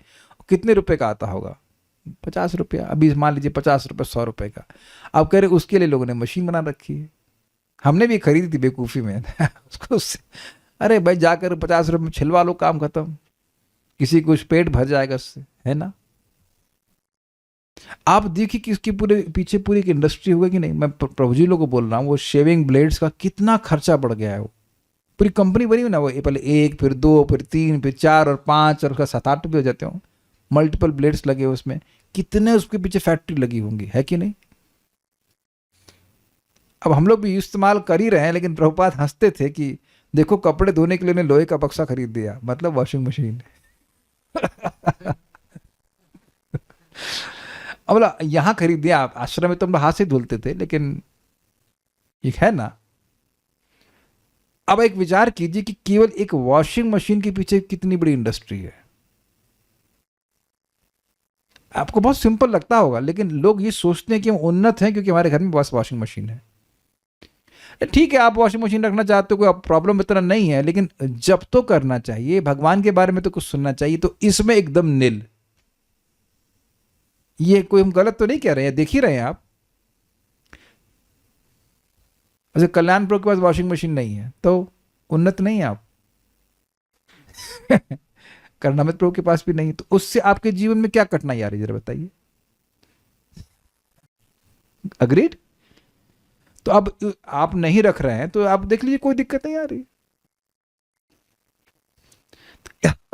कितने रुपए का आता होगा? 50 रुपया। अभी मान लीजिए 50 रुपये 100 रुपए का। अब कह रहे उसके लिए लोगों ने मशीन बना रखी है। हमने भी खरीदी थी बेवकूफ़ी में उसको अरे भाई जाकर 50 रुपये में छिलवा लो, काम खत्म। किसी को पेट भर जाएगा उससे, है ना? आप देखिए कि इसके पूरे पीछे पूरी एक इंडस्ट्री होगी कि नहीं। मैं प्रभु जी लोगों को बोल रहा हूँ, वो शेविंग ब्लेड्स का कितना खर्चा बढ़ गया है। वो पूरी कंपनी बनी हुई ना, वो पहले 1 फिर 2 फिर 3 फिर 4 और 5 और उसका 7-8 भी हो जाते हो। मल्टीपल ब्लेड्स लगे उसमें, कितने उसके पीछे फैक्ट्री लगी होंगी, है कि नहीं? अब हम लोग भी इस्तेमाल कर ही रहे हैं, लेकिन प्रभुपाद हंसते थे कि देखो कपड़े धोने के लिए उन्हें लोहे का बक्सा खरीद दिया, मतलब वॉशिंग मशीन। अब यहां खरीद दिया, आश्रम में तो हम हाथ से धुलते थे, लेकिन एक है ना। अब एक विचार कीजिए कि केवल एक वॉशिंग मशीन के पीछे कितनी बड़ी इंडस्ट्री है। आपको बहुत सिंपल लगता होगा, लेकिन लोग ये सोचते हैं कि हम उन्नत हैं क्योंकि हमारे घर में बस वॉशिंग मशीन है। ठीक है, आप वॉशिंग मशीन रखना चाहते हो, कोई प्रॉब्लम इतना नहीं है, लेकिन जब तो करना चाहिए, भगवान के बारे में तो कुछ सुनना चाहिए। तो इसमें एकदम नील। ये कोई हम गलत तो नहीं कह रहे हैं, देख ही रहे हैं आप। वैसे कल्याणपुर के पास वॉशिंग मशीन नहीं है तो उन्नत नहीं है आप। करणामृत प्रभु के पास भी नहीं, तो उससे आपके जीवन में क्या कठिनाई आ रही है जरा बताइए। अग्रीड? तो अब आप नहीं रख रहे हैं तो आप देख लीजिए, कोई दिक्कत नहीं आ रही।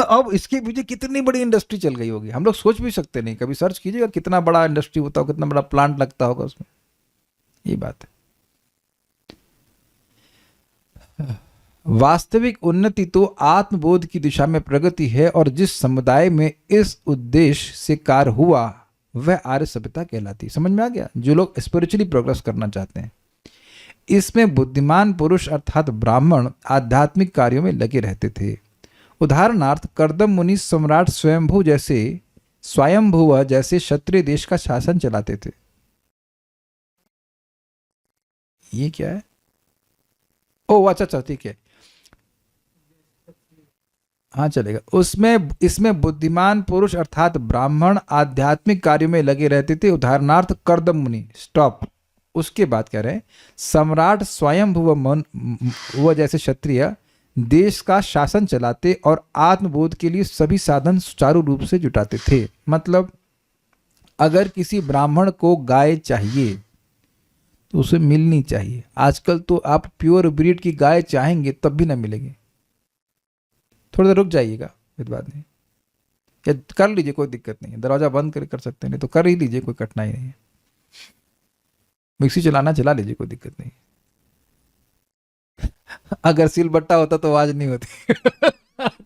अब इसके पीछे कितनी बड़ी इंडस्ट्री चल गई होगी, हम लोग सोच भी सकते नहीं। कभी सर्च कीजिएगा कितना बड़ा इंडस्ट्री होता होगा, कितना बड़ा प्लांट लगता होगा उसमें। ये बात है। वास्तविक उन्नति तो आत्मबोध की दिशा में प्रगति है, और जिस समुदाय में इस उद्देश्य से कार्य हुआ वह आर्य सभ्यता कहलाती। समझ में आ गया? जो लोग स्पिरिचुअली प्रोग्रेस करना चाहते हैं, इसमें बुद्धिमान पुरुष अर्थात ब्राह्मण आध्यात्मिक कार्यों में लगे रहते थे। उदाहरणार्थ कर्दम मुनि सम्राट स्वयंभू जैसे क्षत्रिय देश का शासन चलाते थे। ये क्या है? ओ अच्छा ठीक है, हाँ चलेगा। इसमें बुद्धिमान पुरुष अर्थात ब्राह्मण आध्यात्मिक कार्यों में लगे रहते थे। उदाहरणार्थ कर्दम मुनि। स्टॉप। उसके बाद कह रहे हैं सम्राट स्वयंभुव जैसे क्षत्रिय देश का शासन चलाते और आत्मबोध के लिए सभी साधन सुचारू रूप से जुटाते थे। मतलब अगर किसी ब्राह्मण को गाय चाहिए तो उसे मिलनी चाहिए। आजकल तो आप प्योर ब्रीड की गाय चाहेंगे तब भी ना मिलेगी। थोड़ी देर रुक जाइएगा, कोई बात नहीं, या कर लीजिए, कोई दिक्कत नहीं है। दरवाजा बंद कर सकते हैं, नहीं तो कर ही लीजिए, कोई कठिनाई नहीं है। मिक्सी चलाना चला लीजिए, कोई दिक्कत नहीं। अगर सिल बट्टा होता तो आवाज नहीं होती।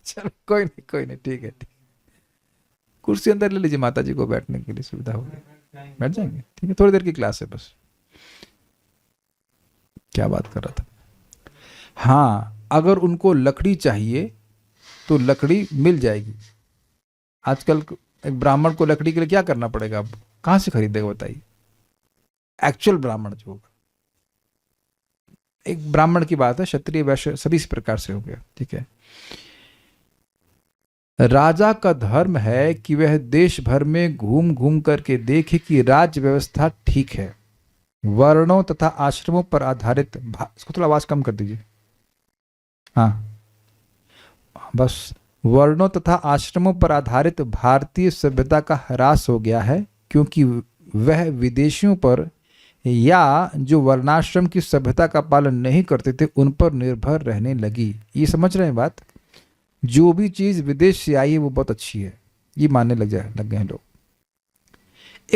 चलो कोई नहीं, ठीक है। कुर्सी अंदर ले लीजिए, माता जी को बैठने के लिए सुविधा होगी, बैठ जाएंगे। ठीक है, थोड़ी देर की क्लास है बस। क्या बात कर रहा था? हाँ, अगर उनको लकड़ी चाहिए तो लकड़ी मिल जाएगी। आजकल एक ब्राह्मण को लकड़ी के लिए क्या करना पड़ेगा? अब कहां से खरीदेगा बताइए? एक्चुअल ब्राह्मण जो होगा, एक ब्राह्मण की बात है, क्षत्रिय वैश्य सभी इस प्रकार से हो गया। ठीक है। राजा का धर्म है कि वह देश भर में घूम घूम करके देखे कि राज्य व्यवस्था ठीक है। वर्णों तथा आश्रमों पर आधारित, इसको थोड़ा आवाज कम कर दीजिए। हाँ बस। वर्णों तथा आश्रमों पर आधारित भारतीय सभ्यता का ह्रास हो गया है, क्योंकि वह विदेशियों पर या जो वर्णाश्रम की सभ्यता का पालन नहीं करते थे उन पर निर्भर रहने लगी। ये समझ रहे हैं बात? जो भी चीज विदेश से आई है वो बहुत अच्छी है, ये मानने लग गए हैं लोग।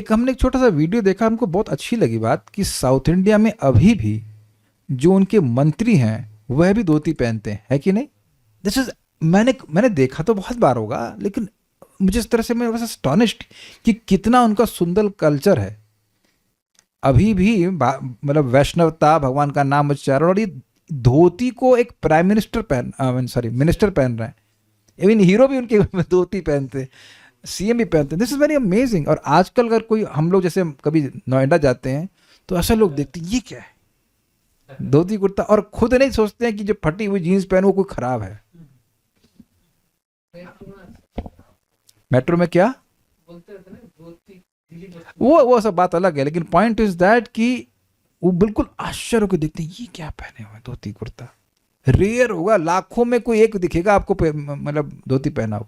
हमने एक छोटा सा वीडियो देखा, हमको बहुत अच्छी लगी बात कि साउथ इंडिया में अभी भी जो उनके मंत्री हैं वह भी धोती पहनते हैं, है कि नहीं? दिस इज मैंने देखा तो बहुत बार होगा, लेकिन मुझे इस तरह से मैं बस एस्टॉनिश्ड कि कितना उनका सुंदर कल्चर है। अभी भी मतलब वैष्णवता, भगवान का नाम उच्चारण, और ये धोती को एक प्राइम मिनिस्टर मिनिस्टर पहन रहे हैं। इवन हीरो भी उनके धोती पहनते, सीएम भी पहनते हैं। This is very amazing. और आजकल अगर कोई, हम लोग जैसे कभी नोएडा जाते हैं तो ऐसा लोग देखते हैं ये क्या है, धोती कुर्ता, और खुद नहीं सोचते हैं कि जो फटी हुई जीन्स पहन वो कोई खराब है। मेट्रो में क्या वो सब बात अलग है, लेकिन पॉइंट इज दैट कि वो बिल्कुल आश्चर्य होकर देखते हैं ये क्या पहने हुए धोती कुर्ता। रेयर होगा, लाखों में कोई एक दिखेगा आपको मतलब धोती पहना हुआ।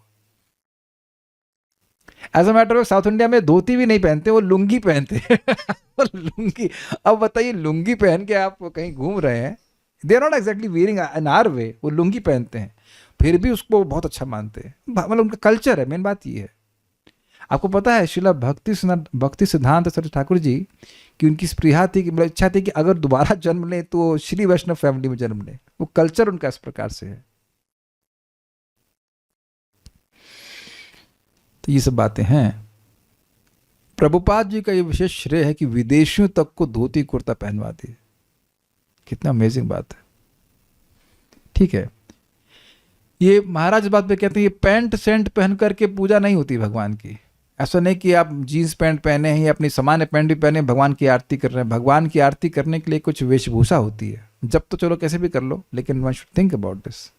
As a matter of South India में धोती भी नहीं पहनते, वो लुंगी पहनते हैं। लुंगी, अब बताइए लुंगी पहन के आप कहीं घूम रहे हैं, they are not exactly wearing in our way, वो लुंगी पहनते हैं, फिर भी उसको बहुत अच्छा मानते हैं। मतलब उनका कल्चर है, मेन बात ये है। आपको पता है शिला भक्ति सिद्धांत सरस्वती ठाकुर जी की उनकी स्पृहा थी कि, मतलब इच्छा थी कि अगर दोबारा जन्म लें तो श्री वैष्णव फैमिली में जन्म लें। वो कल्चर उनका इस प्रकार से है। तो ये सब बातें हैं। प्रभुपाद जी का ये विशेष श्रेय है कि विदेशियों तक को धोती कुर्ता पहनवा दिए। कितना अमेजिंग बात है। ठीक है, ये महाराज इस बात पे कहते हैं ये पैंट सेंट पहन करके पूजा नहीं होती भगवान की। ऐसा नहीं कि आप जीन्स पैंट पहने हैं या अपनी सामान्य पैंट भी पहने भगवान की आरती कर रहे हैं। भगवान की आरती करने के लिए कुछ वेशभूषा होती है। जब तो चलो कैसे भी कर लो, लेकिन one should think about this.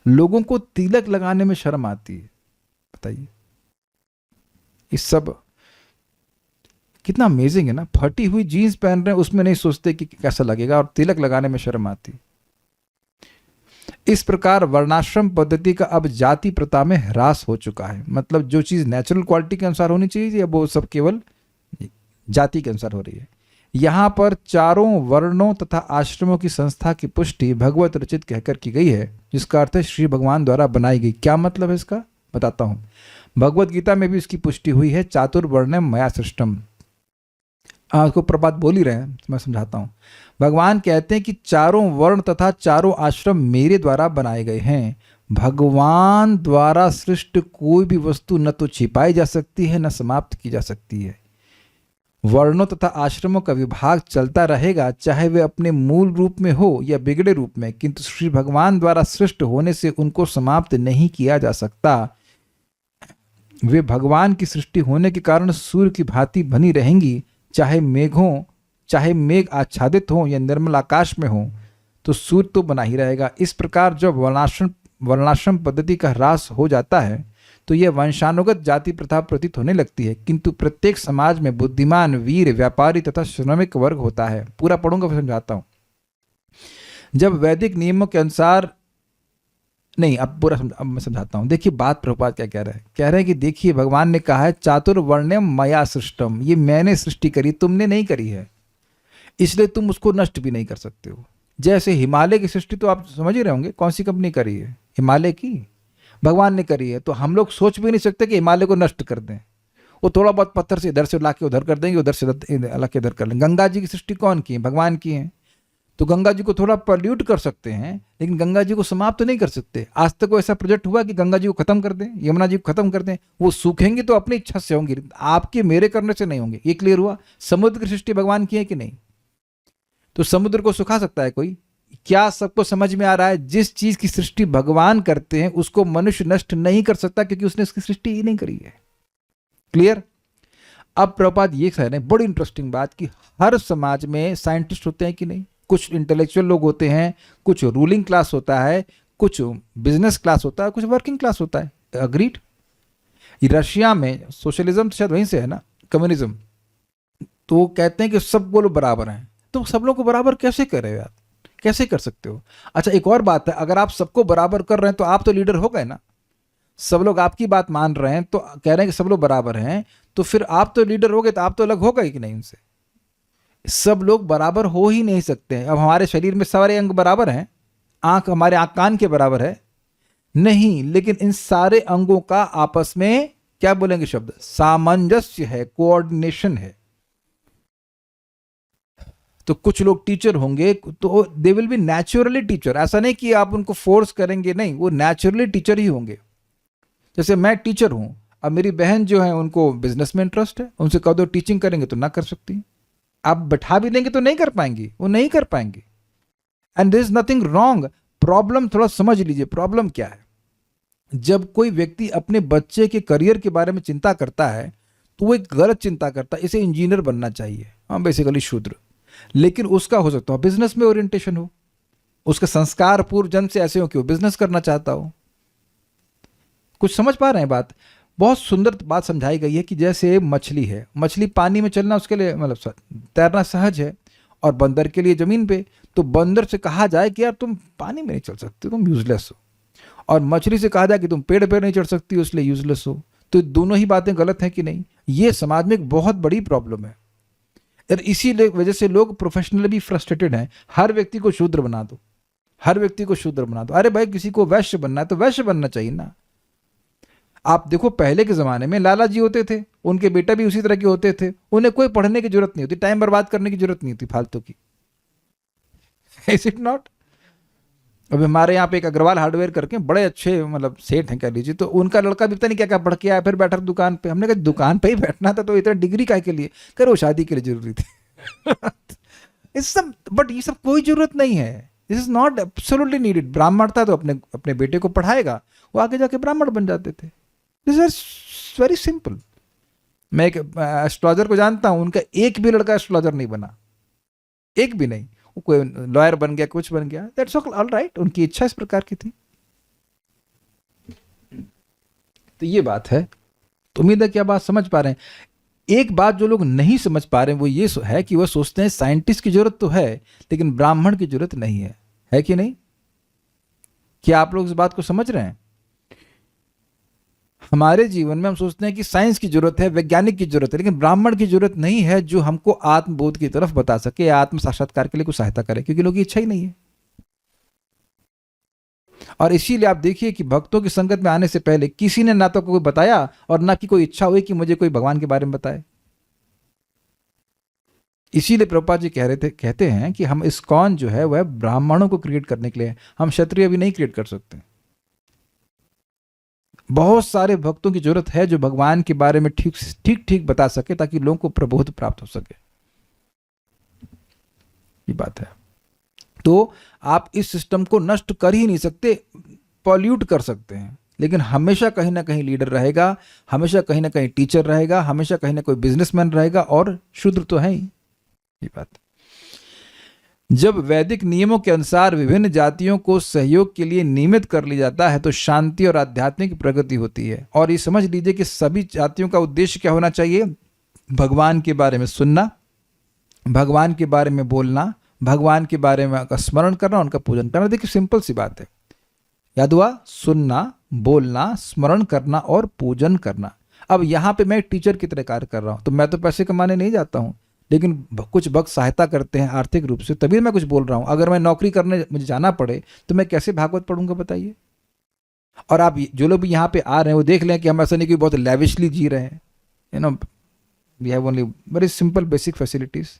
लोगों को तिलक लगाने में शर्म आती है, बताइए। इस सब कितना अमेजिंग है ना। फटी हुई जीन्स पहन रहे हैं, उसमें नहीं सोचते कि कैसा लगेगा, और तिलक लगाने में शर्म आती। इस प्रकार वर्णाश्रम पद्धति का अब जाति प्रथा में ह्रास हो चुका है। मतलब जो चीज नेचुरल क्वालिटी के अनुसार होनी चाहिए वो सब केवल जाति के अनुसार हो रही है। यहाँ पर चारों वर्णों तथा आश्रमों की संस्था की पुष्टि भगवत रचित कहकर की गई है, जिसका अर्थ है श्री भगवान द्वारा बनाई गई। क्या मतलब है इसका, बताता हूं। भगवत गीता में भी इसकी पुष्टि हुई है, चातुर्वर्ण्यम मया सृष्टम। आपको प्रभात बोल ही रहे हैं, मैं समझाता हूं। भगवान कहते हैं कि चारों वर्ण तथा चारों आश्रम मेरे द्वारा बनाए गए हैं। भगवान द्वारा सृष्ट कोई भी वस्तु न तो छिपाई जा सकती है न समाप्त की जा सकती है। वर्णों तथा आश्रमों का विभाग चलता रहेगा, चाहे वे अपने मूल रूप में हो या बिगड़े रूप में, किंतु श्री भगवान द्वारा सृष्ट होने से उनको समाप्त नहीं किया जा सकता। वे भगवान की सृष्टि होने के कारण सूर्य की भांति बनी रहेंगी, चाहे मेघ आच्छादित हो या निर्मल आकाश में हो, तो सूर्य तो बना ही रहेगा। इस प्रकार जब वर्णाश्रम पद्धति का ह्रास हो जाता है तो यह वंशानुगत जाति प्रथा प्रतीत होने लगती है, किंतु प्रत्येक समाज में बुद्धिमान, वीर, व्यापारी तथा श्रमिक वर्ग होता है। पूरा पढ़ूंगा फिर समझाता हूं। जब वैदिक नियमों के अनुसार नहीं, अब मैं समझाता हूं। देखिए बात प्रभुपाद क्या कह रहे हैं। कह रहे हैं कि देखिए भगवान ने कहा है चातुर्वर्ण्यम मया सृष्टम, ये मैंने सृष्टि करी, तुमने नहीं करी है, इसलिए तुम उसको नष्ट भी नहीं कर सकते हो। जैसे हिमालय की सृष्टि तो आप समझ ही रहे होंगे, कौन सी कंपनी करी है, हिमालय की भगवान ने करी है। तो हम लोग सोच भी नहीं सकते कि हिमालय को नष्ट कर दें। वो थोड़ा बहुत पत्थर से इधर से ला के उधर कर देंगे, उधर से ला के इधर कर लेंगे। गंगा जी की सृष्टि कौन की है, भगवान की है। तो गंगा जी को थोड़ा पॉल्यूट कर सकते हैं, लेकिन गंगा जी को समाप्त नहीं कर सकते। आज तक वो ऐसा प्रोजेक्ट हुआ कि गंगा जी को खत्म कर दें, यमुना जी को खत्म कर दें। वो सूखेंगे तो अपनी इच्छा से होंगे, आपके मेरे करने से नहीं होंगे। ये क्लियर हुआ। समुद्र की सृष्टि भगवान की है कि नहीं, तो समुद्र को सुखा सकता है कोई? क्या सबको समझ में आ रहा है? जिस चीज की सृष्टि भगवान करते हैं उसको मनुष्य नष्ट नहीं कर सकता, क्योंकि उसने इसकी सृष्टि ही नहीं करी है। क्लियर। अब प्रभुपाद ये कह रहे हैं, बड़ी इंटरेस्टिंग बात, कि हर समाज में साइंटिस्ट होते हैं कि नहीं, कुछ इंटेलेक्चुअल लोग होते हैं, कुछ रूलिंग क्लास होता है, कुछ बिजनेस क्लास होता है, कुछ वर्किंग क्लास होता है। अग्रीड। रशिया में सोशलिज्म तो शायद वहीं से है ना, कम्युनिज्म। तो वो कहते हैं कि सब लोग बराबर हैं। तो सब लोग को बराबर कैसे कर रहे हो आप, कैसे कर सकते हो? अच्छा एक और बात है, अगर आप सबको बराबर कर रहे हैं तो आप तो लीडर हो गए ना। सब लोग आपकी बात मान रहे हैं तो कह रहे हैं कि सब लोग बराबर हैं, तो फिर आप तो लीडर हो गए, तो आप तो अलग हो गए कि नहीं उनसे? सब लोग बराबर हो ही नहीं सकते हैं। अब हमारे शरीर में सारे अंग बराबर हैं, आंख हमारे आंख कान के बराबर है नहीं, लेकिन इन सारे अंगों का आपस में क्या बोलेंगे शब्द, सामंजस्य है, कोऑर्डिनेशन है। तो कुछ लोग टीचर होंगे तो they will be naturally teacher. ऐसा नहीं कि आप उनको फोर्स करेंगे, नहीं, वो नेचुरली टीचर ही होंगे। जैसे मैं टीचर हूं, अब मेरी बहन जो है उनको बिजनेस में इंटरेस्ट है, उनसे कह दो टीचिंग करेंगे तो ना कर सकती। आप बैठा भी देंगे तो नहीं कर पाएंगे, वो नहीं कर पाएंगे। And there is nothing wrong. Problem थोड़ा समझ लीजिए, प्रॉब्लम क्या है। जब कोई व्यक्ति अपने बच्चे के करियर के बारे में चिंता करता है तो वो एक गलत चिंता करता है। इसे इंजीनियर बनना चाहिए, हाँ बेसिकली शूद्र, लेकिन उसका हो सकता है बिजनेस में ओरिएंटेशन हो, उसका संस्कार पूर्व जन्म से ऐसे हो कि वो बिजनेस करना चाहता हो। कुछ समझ पा रहे हैं बात? बहुत सुंदर बात समझाई गई है कि जैसे मछली है, मछली पानी में चलना उसके लिए मतलब तैरना सहज है, और बंदर के लिए जमीन पे। तो बंदर से कहा जाए कि यार तुम पानी में नहीं चल सकते, तुम यूजलेस हो, और मछली से कहा जाए कि तुम पेड़ पे नहीं चढ़ सकती, इसलिए यूजलेस हो। तो दोनों ही बातें गलत हैं कि नहीं? ये समाज में एक बहुत बड़ी प्रॉब्लम है, और इसी वजह से लोग प्रोफेशनली भी फ्रस्ट्रेटेड हैं। हर व्यक्ति को शूद्र बना दो, हर व्यक्ति को शूद्र बना दो। अरे भाई किसी को वैश्य बनना है तो वैश्य बनना चाहिए ना। आप देखो पहले के ज़माने में लाला जी होते थे, उनके बेटा भी उसी तरह के होते थे, उन्हें कोई पढ़ने की जरूरत नहीं होती, टाइम बर्बाद करने की जरूरत नहीं होती फालतू की। Is it not? अभी हमारे यहाँ पे एक अग्रवाल हार्डवेयर करके बड़े अच्छे मतलब सेठ हैं कह लीजिए, तो उनका लड़का भी पता नहीं क्या क्या पढ़ के आया, फिर बैठा दुकान पे। हमने कहा दुकान पे ही बैठना था तो इतना डिग्री काय के लिए? कर वो शादी के लिए जरूरी थी। इस सब, बट ये सब कोई जरूरत नहीं है। This is not absolutely needed. ब्राह्मण था तो अपने अपने बेटे को पढ़ाएगा, वो आगे जाके ब्राह्मण बन जाते थे। This is very simple. मैं एक एस्ट्रोलॉजर को जानता हूं, उनका एक भी लड़का एस्ट्रोलॉजर नहीं बना, एक भी नहीं। वो कोई लॉयर बन गया, कुछ बन गया, दैट्स ऑल राइट, उनकी इच्छा इस प्रकार की थी। तो ये बात है। तो उम्मीद है कि आप बात समझ पा रहे हैं। एक बात जो लोग नहीं समझ पा रहे हैं वो ये है कि वह सोचते हैं साइंटिस्ट की जरूरत तो है लेकिन ब्राह्मण की जरूरत नहीं है कि नहीं? क्या आप लोग इस बात को समझ रहे हैं? हमारे जीवन में हम सोचते हैं कि साइंस की जरूरत है, वैज्ञानिक की जरूरत है, लेकिन ब्राह्मण की जरूरत नहीं है जो हमको आत्मबोध की तरफ बता सके या आत्म साक्षात्कार के लिए कुछ सहायता करे, क्योंकि लोगों की इच्छा ही नहीं है। और इसीलिए आप देखिए कि भक्तों की संगत में आने से पहले किसी ने ना तो कोई बताया और ना कि कोई इच्छा हुई कि मुझे कोई भगवान के बारे में बताए। इसीलिए प्रभुपाद जी कहते हैं कि हम इस्कॉन जो है वह ब्राह्मणों को क्रिएट करने के लिए, हम क्षत्रिय भी नहीं क्रिएट कर सकते। बहुत सारे भक्तों की जरूरत है जो भगवान के बारे में ठीक ठीक बता सके ताकि लोगों को प्रबोध प्राप्त हो सके। ये बात है। तो आप इस सिस्टम को नष्ट कर ही नहीं सकते, पॉल्यूट कर सकते हैं, लेकिन हमेशा कहीं ना कहीं लीडर रहेगा, हमेशा कहीं ना कहीं टीचर रहेगा, हमेशा कहीं ना कोई बिजनेसमैन रहेगा, और शूद्र तो है ही। ये बात। जब वैदिक नियमों के अनुसार विभिन्न जातियों को सहयोग के लिए नियमित कर लिया जाता है तो शांति और आध्यात्मिक प्रगति होती है। और ये समझ लीजिए कि सभी जातियों का उद्देश्य क्या होना चाहिए? भगवान के बारे में सुनना, भगवान के बारे में बोलना, भगवान के बारे में स्मरण करना, उनका पूजन करना। देखिए सिंपल सी बात है, याद हुआ? सुनना, बोलना, स्मरण करना और पूजन करना। अब यहाँ पे मैं टीचर की तरह कार्य कर रहा हूँ, तो मैं तो पैसे कमाने नहीं जाता हूँ, लेकिन कुछ भक्त सहायता करते हैं आर्थिक रूप से, तभी मैं कुछ बोल रहा हूँ। अगर मैं नौकरी करने मुझे जाना पड़े तो मैं कैसे भागवत पढ़ूंगा बताइए? और आप जो लोग भी यहाँ पे आ रहे हैं वो देख लें कि हम ऐसा नहीं कि बहुत लैविशली जी रहे हैं। We have only very simple basic facilities.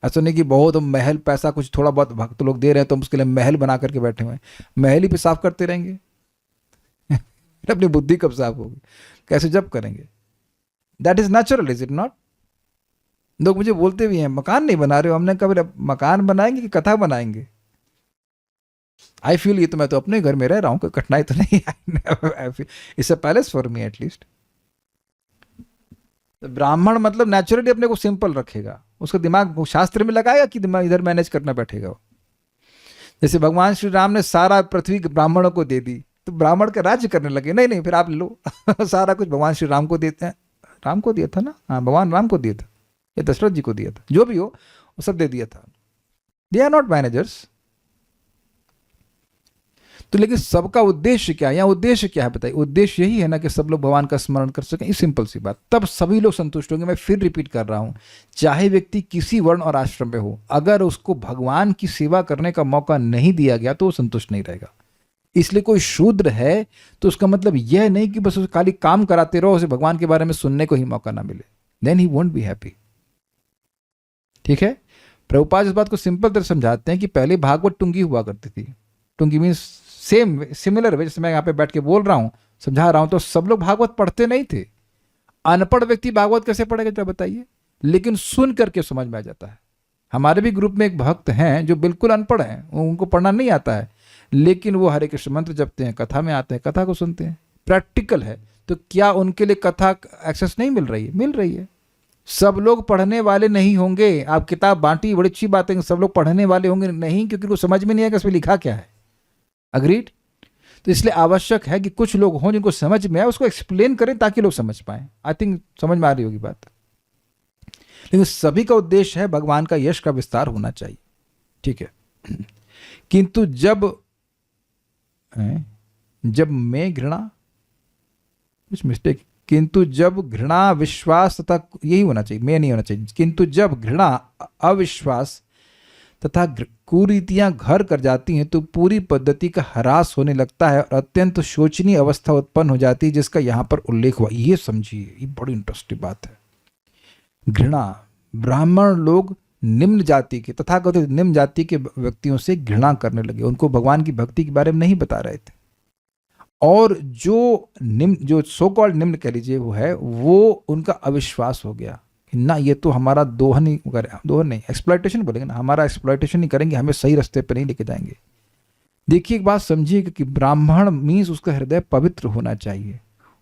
ऐसा नहीं कि बहुत महल पैसा कुछ थोड़ा बहुत भक्त लोग दे रहे हैं तो हम उसके लिए महल बना करके बैठे हुए हैं। महल ही पे साफ करते रहेंगे। अपनी बुद्धि कब साफ होगी? कैसे जब करेंगे? That is natural, is it not? लोग मुझे बोलते भी हैं मकान नहीं बना रहे हो। हमने कहा मकान बनाएंगे कि कथा बनाएंगे? आई फील ये तो मैं तो अपने घर में रह रहा हूँ, कोई कठिनाई तो नहीं है। It's a palace for me at least. ब्राह्मण मतलब नेचुरली अपने को सिंपल रखेगा, उसका दिमाग शास्त्र में लगाएगा कि दिमाग इधर मैनेज करना बैठेगा। जैसे भगवान श्री राम ने सारा पृथ्वी ब्राह्मणों को दे दी तो ब्राह्मण का राज्य करने लगे। नहीं फिर आप लो सारा कुछ भगवान श्री राम को देते हैं। राम को दिया था ना? हाँ, भगवान राम को दिया था या दशरथ जी को दिया था, जो भी हो वो सब दे दिया था। They are not managers. तो लेकिन सबका उद्देश्य क्या है? यहाँ उद्देश्य क्या है बताइए? उद्देश्य यही है ना कि सब लोग भगवान का स्मरण कर सकें। इस सिंपल सी बात, तब सभी लोग संतुष्ट होंगे। मैं फिर रिपीट कर रहा हूं, चाहे व्यक्ति किसी वर्ण और आश्रम में हो, अगर उसको भगवान की सेवा करने का मौका नहीं दिया गया तो वो संतुष्ट नहीं रहेगा। इसलिए कोई शूद्र है तो उसका मतलब यह नहीं कि बस उसे खाली काम कराते रहो, उसे भगवान के बारे में सुनने को ही मौका ना मिले, then he won't be happy. ठीक है? प्रभुपाद इस बात को सिंपल तरह समझाते हैं कि पहले भागवत टुंगी हुआ करती थी। Tungi means same similar way, जैसे मैं यहाँ पे बैठ के बोल रहा हूँ, समझा रहा हूँ, तो सब लोग भागवत पढ़ते नहीं थे। अनपढ़ व्यक्ति भागवत कैसे पढ़ेगा जरा बताइए? लेकिन सुन करके समझ में आ जाता है। हमारे भी ग्रुप में एक भक्त हैं जो बिल्कुल अनपढ़ हैं, उनको पढ़ना नहीं आता है, लेकिन वो हरे कृष्ण मंत्र जपते हैं, कथा में आते हैं, कथा को सुनते हैं, प्रैक्टिकल है। तो क्या उनके लिए कथा एक्सेस नहीं मिल रही है? मिल रही है। सब लोग पढ़ने वाले नहीं होंगे। आप किताब बांटी, बड़ी अच्छी बात है, सब लोग पढ़ने वाले होंगे नहीं, क्योंकि उनको समझ में नहीं आएगा इसमें लिखा क्या है। अग्रीड? तो इसलिए आवश्यक है कि कुछ लोग हों जिनको समझ में आए, उसको एक्सप्लेन करें ताकि लोग समझ पाए। आई थिंक समझ में आ रही होगी बात। लेकिन सभी का उद्देश्य है भगवान का यश का विस्तार होना चाहिए, ठीक है। किंतु जब मैं घृणा, कुछ मिस्टेक, किंतु जब घृणा, विश्वास तथा, यही होना चाहिए, मैं नहीं होना चाहिए, किंतु जब घृणा, अविश्वास तथा कुरीतियां घर कर जाती हैं तो पूरी पद्धति का ह्रास होने लगता है और अत्यंत शोचनीय अवस्था उत्पन्न हो जाती है, जिसका यहां पर उल्लेख हुआ। ये समझिए, ये बड़ी इंटरेस्टिंग बात है। घृणा, ब्राह्मण लोग निम्न जाति के, तथाकथित निम्न जाति के व्यक्तियों से घृणा करने लगे, उनको भगवान की भक्ति के बारे में नहीं बता रहे थे। और जो सो कॉल्ड निम्न कह लीजिए वो है, वो उनका अविश्वास हो गया कि ना, ये तो हमारा दोहन ही करे, दोहन नहीं, एक्सप्लॉयटेशन बोलेंगे ना, हमारा एक्सप्लॉयटेशन ही करेंगे, हमें सही रास्ते पर नहीं लेके जाएंगे। देखिए एक बात समझिए कि ब्राह्मण मीन्स उसका हृदय पवित्र होना चाहिए,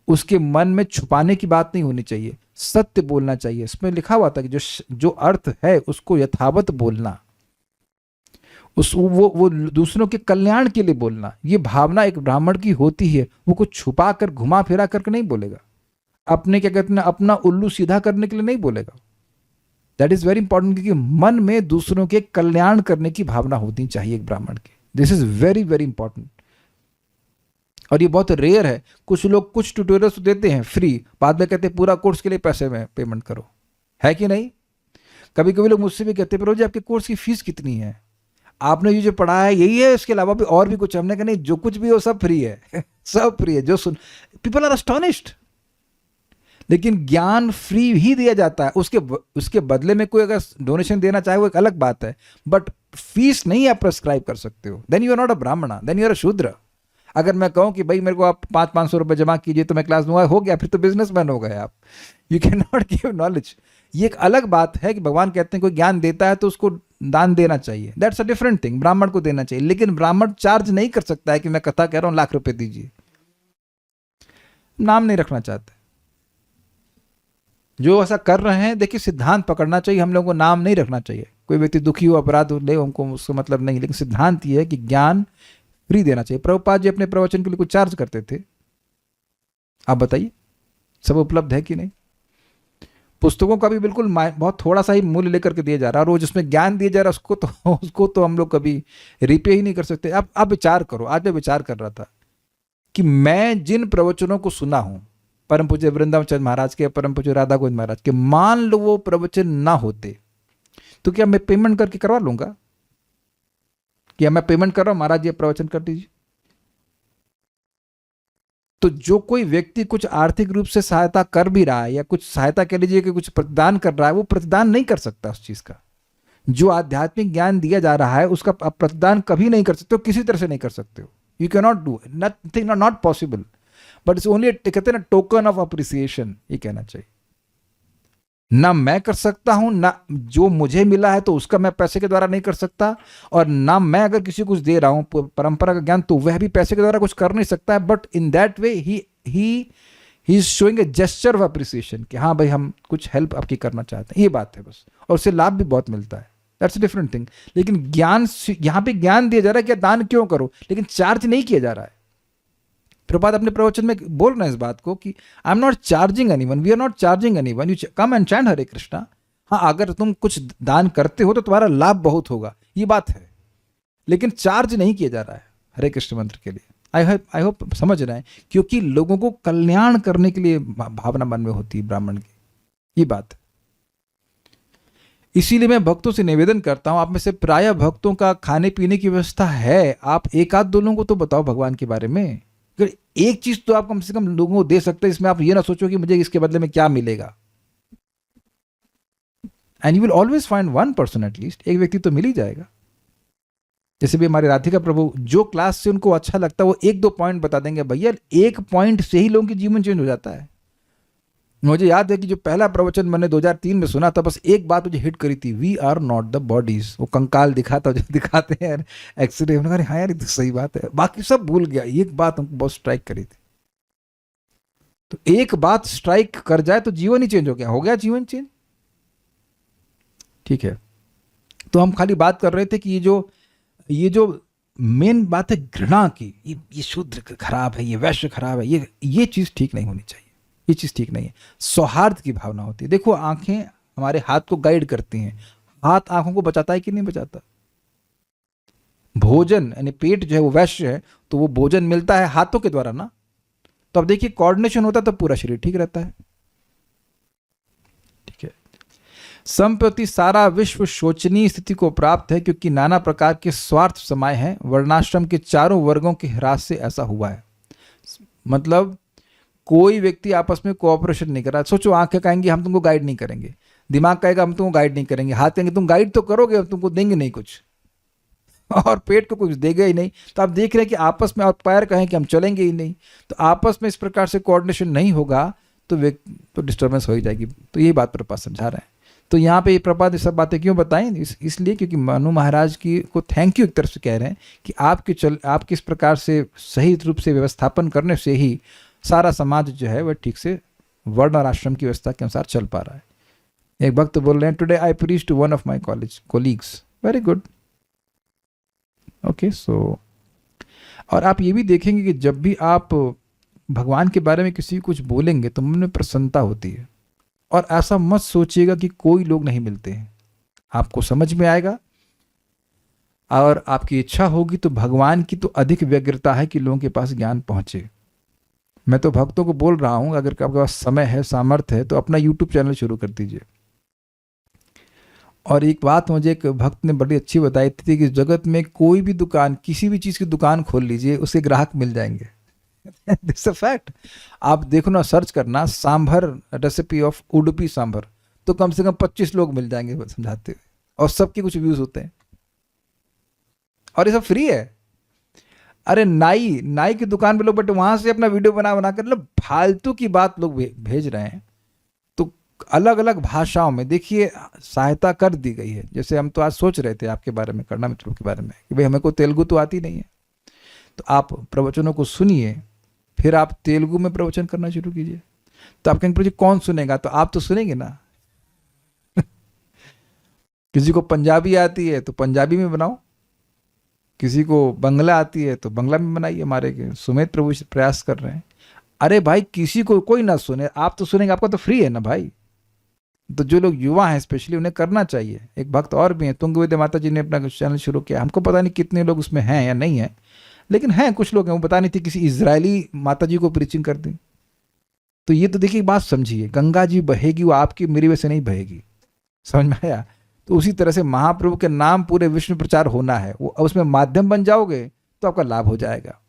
उसके मन में छुपाने की बात नहीं होनी चाहिए, सत्य बोलना चाहिए। इसमें लिखा हुआ था कि जो अर्थ है उसको यथावत बोलना, वो दूसरों के कल्याण के लिए बोलना, ये भावना एक ब्राह्मण की होती है। वो कुछ छुपा कर, घुमा फिरा करके नहीं बोलेगा, अपने क्या कहते हैं, अपना उल्लू सीधा करने के लिए नहीं बोलेगा। दैट इज वेरी इंपॉर्टेंट, क्योंकि मन में दूसरों के कल्याण करने की भावना होनी चाहिए एक ब्राह्मण की। This is very very important, और ये बहुत रेयर है। कुछ लोग कुछ ट्यूटोरियल्स देते हैं फ्री, बाद में कहते हैं पूरा कोर्स के लिए पैसे में पेमेंट करो, है कि नहीं? कभी कभी लोग मुझसे भी कहते हैं प्रभु जी आपके कोर्स की फीस कितनी है, आपने ये जो पढ़ा है यही है, इसके अलावा भी और भी कुछ? हमने कहा नहीं, जो कुछ भी हो सब फ्री है सब फ्री है। जो सुन, पीपल आर अस्टोनिश्ड। लेकिन ज्ञान फ्री ही दिया जाता है, उसके बदले में कोई अगर डोनेशन देना चाहे वो एक अलग बात है, बट फीस नहीं आप प्रेस्क्राइब कर सकते हो। Then you are not a Brahmin, then you are a शूद्र। अगर मैं कहूं कि भाई मेरे को आप 500 रुपए जमा कीजिए तो मैं क्लास दूंगा, हो गया, फिर तो बिजनेसमैन हो गए आप। You can not give knowledge. ये एक अलग बात है कि भगवान कहते हैं कोई ज्ञान देता है तो उसको दान देना चाहिए, दैट्स अ डिफरेंट थिंग, ब्राह्मण को देना चाहिए। लेकिन ब्राह्मण चार्ज नहीं कर सकता है कि मैं कथा कह रहा हूं, लाख रुपए दीजिए। नाम नहीं रखना चाहते जो ऐसा कर रहे हैं। देखिए सिद्धांत पकड़ना चाहिए, हम लोगों को नाम नहीं रखना चाहिए। कोई व्यक्ति दुखी हो, अपराध हो, ले, उनको उसका मतलब नहीं, लेकिन सिद्धांत ये है कि ज्ञान फ्री देना चाहिए। प्रभुपाद जी अपने प्रवचन के लिए कुछ चार्ज करते थे? आप बताइए, सब उपलब्ध है कि नहीं? पुस्तकों का भी बिल्कुल बहुत थोड़ा सा ही मूल्य लेकर के दिया जा रहा है, और वो जिसमें ज्ञान दिया जा रहा है उसको तो हम लोग कभी रिपे ही नहीं कर सकते। आप विचार करो, आज मैं विचार कर रहा था कि मैं जिन प्रवचनों को सुना हूं, परम पूज्य वृंदावन चंद्र महाराज के, परम पूज्य राधा गोविंद महाराज के, मान लो वो प्रवचन ना होते तो क्या मैं पेमेंट करके करवा लूंगा? क्या मैं पेमेंट कर रहा हूं, महाराज ये प्रवचन कर दीजिए? तो जो कोई व्यक्ति कुछ आर्थिक रूप से सहायता कर भी रहा है, या कुछ सहायता कह लीजिए कि कुछ प्रतिदान कर रहा है, वो प्रतिदान नहीं कर सकता उस चीज का। जो आध्यात्मिक ज्ञान दिया जा रहा है उसका आप प्रतिदान कभी नहीं कर सकते हो, किसी तरह से नहीं कर सकते हो। You can not do, nothing, not possible. But it's only, कहते हैं ना, टोकन ऑफ अप्रिसिएशन, ये कहना चाहिए। ना मैं कर सकता हूं, ना जो मुझे मिला है तो उसका मैं पैसे के द्वारा नहीं कर सकता, और ना मैं अगर किसी को कुछ दे रहा हूं परंपरा का ज्ञान, तो वह भी पैसे के द्वारा कुछ कर नहीं सकता है। But in that way he is showing a gesture of appreciation कि हाँ भाई हम कुछ हेल्प आपकी करना चाहते हैं, ये बात है बस, और उससे लाभ भी बहुत मिलता है। That's different thing. लेकिन ज्ञान, यहां पे ज्ञान दिया जा रहा है कि दान क्यों करो, लेकिन चार्ज नहीं किया जा रहा है। प्रभुपाद अपने प्रवचन में बोल रहे हैं इस बात को कि I am not charging anyone, we are not charging anyone, you come and chant Hare Krishna. हाँ, अगर तुम कुछ दान करते हो तो तुम्हारा लाभ बहुत होगा, ये बात है, लेकिन चार्ज नहीं किया जा रहा है हरे कृष्ण मंत्र के लिए। आई होप समझ रहे हैं, क्योंकि लोगों को कल्याण करने के लिए भावना मन में होती है ब्राह्मण की, ये बात है। इसीलिए मैं भक्तों से निवेदन करता हूं, आप में से प्राय भक्तों का खाने पीने की व्यवस्था है, आप एक आध दो लोगों को तो बताओ भगवान के बारे में। अगर एक चीज तो आप कम से कम लोगों को दे सकते हैं, इसमें आप ये ना सोचो कि मुझे इसके बदले में क्या मिलेगा। And you will always find one person, at least एक व्यक्ति तो मिल ही जाएगा। जैसे भी हमारे राधिका प्रभु, जो क्लास से उनको अच्छा लगता है वो एक दो पॉइंट बता देंगे, भैया एक पॉइंट से ही लोगों के जीवन चेंज हो जाता है। मुझे याद है कि जो पहला प्रवचन मैंने 2003 में सुना था, बस एक बात मुझे हिट करी थी, we are not the bodies. वो कंकाल दिखाता जो दिखाते हैं एक्सरे, मैंने कहा हाँ यार ये तो सही बात है, बाकी सब भूल गया, एक बात हमको बहुत स्ट्राइक करी थी। तो एक बात स्ट्राइक कर जाए तो जीवन ही चेंज हो गया जीवन चेंज। ठीक है, तो हम खाली बात कर रहे थे कि ये जो मेन बात है घृणा की, ये शूद्र खराब है, ये वैश्य खराब है, ये चीज ठीक नहीं होनी चाहिए, ये चीज ठीक नहीं है। सौहार्द की भावना होती है। देखो आंखें हमारे हाथ को गाइड करती हैं, हाथ आंखों को बचाता है कि नहीं बचाता? भोजन यानी पेट जो है वो वैश्य है, तो वो भोजन मिलता है हाथों के द्वारा ना। तो अब देखिए कोऑर्डिनेशन होता है तो पूरा शरीर ठीक रहता है। ठीक है, संप्रति सारा विश्व शोचनीय स्थिति को प्राप्त है, क्योंकि नाना प्रकार के स्वार्थ समाये हैं। वर्णाश्रम के चारों वर्गों के ह्रास से ऐसा हुआ है। मतलब कोई व्यक्ति आपस में कोऑपरेशन नहीं कर रहा। सोचो, आंखें कहेंगी हम तुमको गाइड नहीं करेंगे, दिमाग कहेगा हम तुमको गाइड नहीं करेंगे, हाथ कहेंगे तुम गाइड तो करोगे, हम तुमको देंगे नहीं कुछ, और पेट को कुछ देगा ही नहीं। तो आप देख रहे हैं कि आपस में, और पैर कहें कि हम चलेंगे ही नहीं, तो आपस में इस प्रकार से कोऑर्डिनेशन नहीं होगा तो डिस्टर्बेंस हो ही जाएगी। तो यही बात प्रभुपाद समझा रहे हैं। तो यहाँ पे प्रभुपाद ये सब बातें क्यों बताएं? इसलिए क्योंकि मनु महाराज की को थैंक यू एक तरफ से कह रहे हैं कि आप किस प्रकार से सही रूप से व्यवस्थापन करने से ही सारा समाज जो है वह ठीक से वर्ण और आश्रम की व्यवस्था के अनुसार चल पा रहा है। एक भक्त बोल रहे हैं, today I preach to one of my college colleagues, very good, okay. So और आप ये भी देखेंगे कि जब भी आप भगवान के बारे में किसी को कुछ बोलेंगे तो मन में प्रसन्नता होती है। और ऐसा मत सोचिएगा कि कोई लोग नहीं मिलते हैं, आपको समझ में आएगा और आपकी इच्छा होगी तो भगवान की तो अधिक व्यग्रता है कि लोगों के पास ज्ञान पहुंचे। मैं तो भक्तों को बोल रहा हूं, अगर आपके पास समय है, सामर्थ्य है, तो अपना यूट्यूब चैनल शुरू कर दीजिए। और एक बात मुझे एक भक्त ने बड़ी अच्छी बताई थी कि जगत में कोई भी दुकान, किसी भी चीज़ की दुकान खोल लीजिए, उसे ग्राहक मिल जाएंगे। This a fact. आप देखो ना, सर्च करना सांभर रेसिपी ऑफ उडुपी सांभर, तो कम से कम 25 लोग मिल जाएंगे समझाते हुए, और सबके कुछ व्यूज होते हैं, और ये सब फ्री है। अरे नाई की दुकान पे लोग बट वहां से अपना वीडियो बना कर, मतलब फालतू की बात लोग भेज रहे हैं। तो अलग अलग भाषाओं में देखिए सहायता कर दी गई है। जैसे हम तो आज सोच रहे थे आपके बारे में, करना मित्रों के बारे में, कि भाई हमें को तेलुगु तो आती नहीं है, तो आप प्रवचनों को सुनिए, फिर आप तेलुगु में प्रवचन करना शुरू कीजिए। तो आप कहेंगे कौन सुनेगा? तो आप तो सुनेंगे ना। किसी को पंजाबी आती है तो पंजाबी में बनाओ, किसी को बंगला आती है तो बंगला में बनाइए। हमारे सुमित प्रभु प्रयास कर रहे हैं। अरे भाई किसी को कोई ना सुने, आप तो सुनेंगे, आपका तो फ्री है ना भाई। तो जो लोग युवा हैं स्पेशली, उन्हें करना चाहिए। एक भक्त और भी हैं, तुंगविद्या माता जी ने अपना चैनल शुरू किया। हमको पता नहीं कितने लोग उसमें हैं या नहीं है, लेकिन हैं कुछ लोग हैं। वो पता नहीं थी किसी इजरायली माता जी को प्रीचिंग कर दी। तो ये तो देखिए बात समझिए, गंगा जी बहेगी वो आपकी मेरी वजह से नहीं बहेगी, समझ में आया? तो उसी तरह से महाप्रभु के नाम पूरे विश्व में प्रचार होना है, वो उसमें माध्यम बन जाओगे तो आपका लाभ हो जाएगा।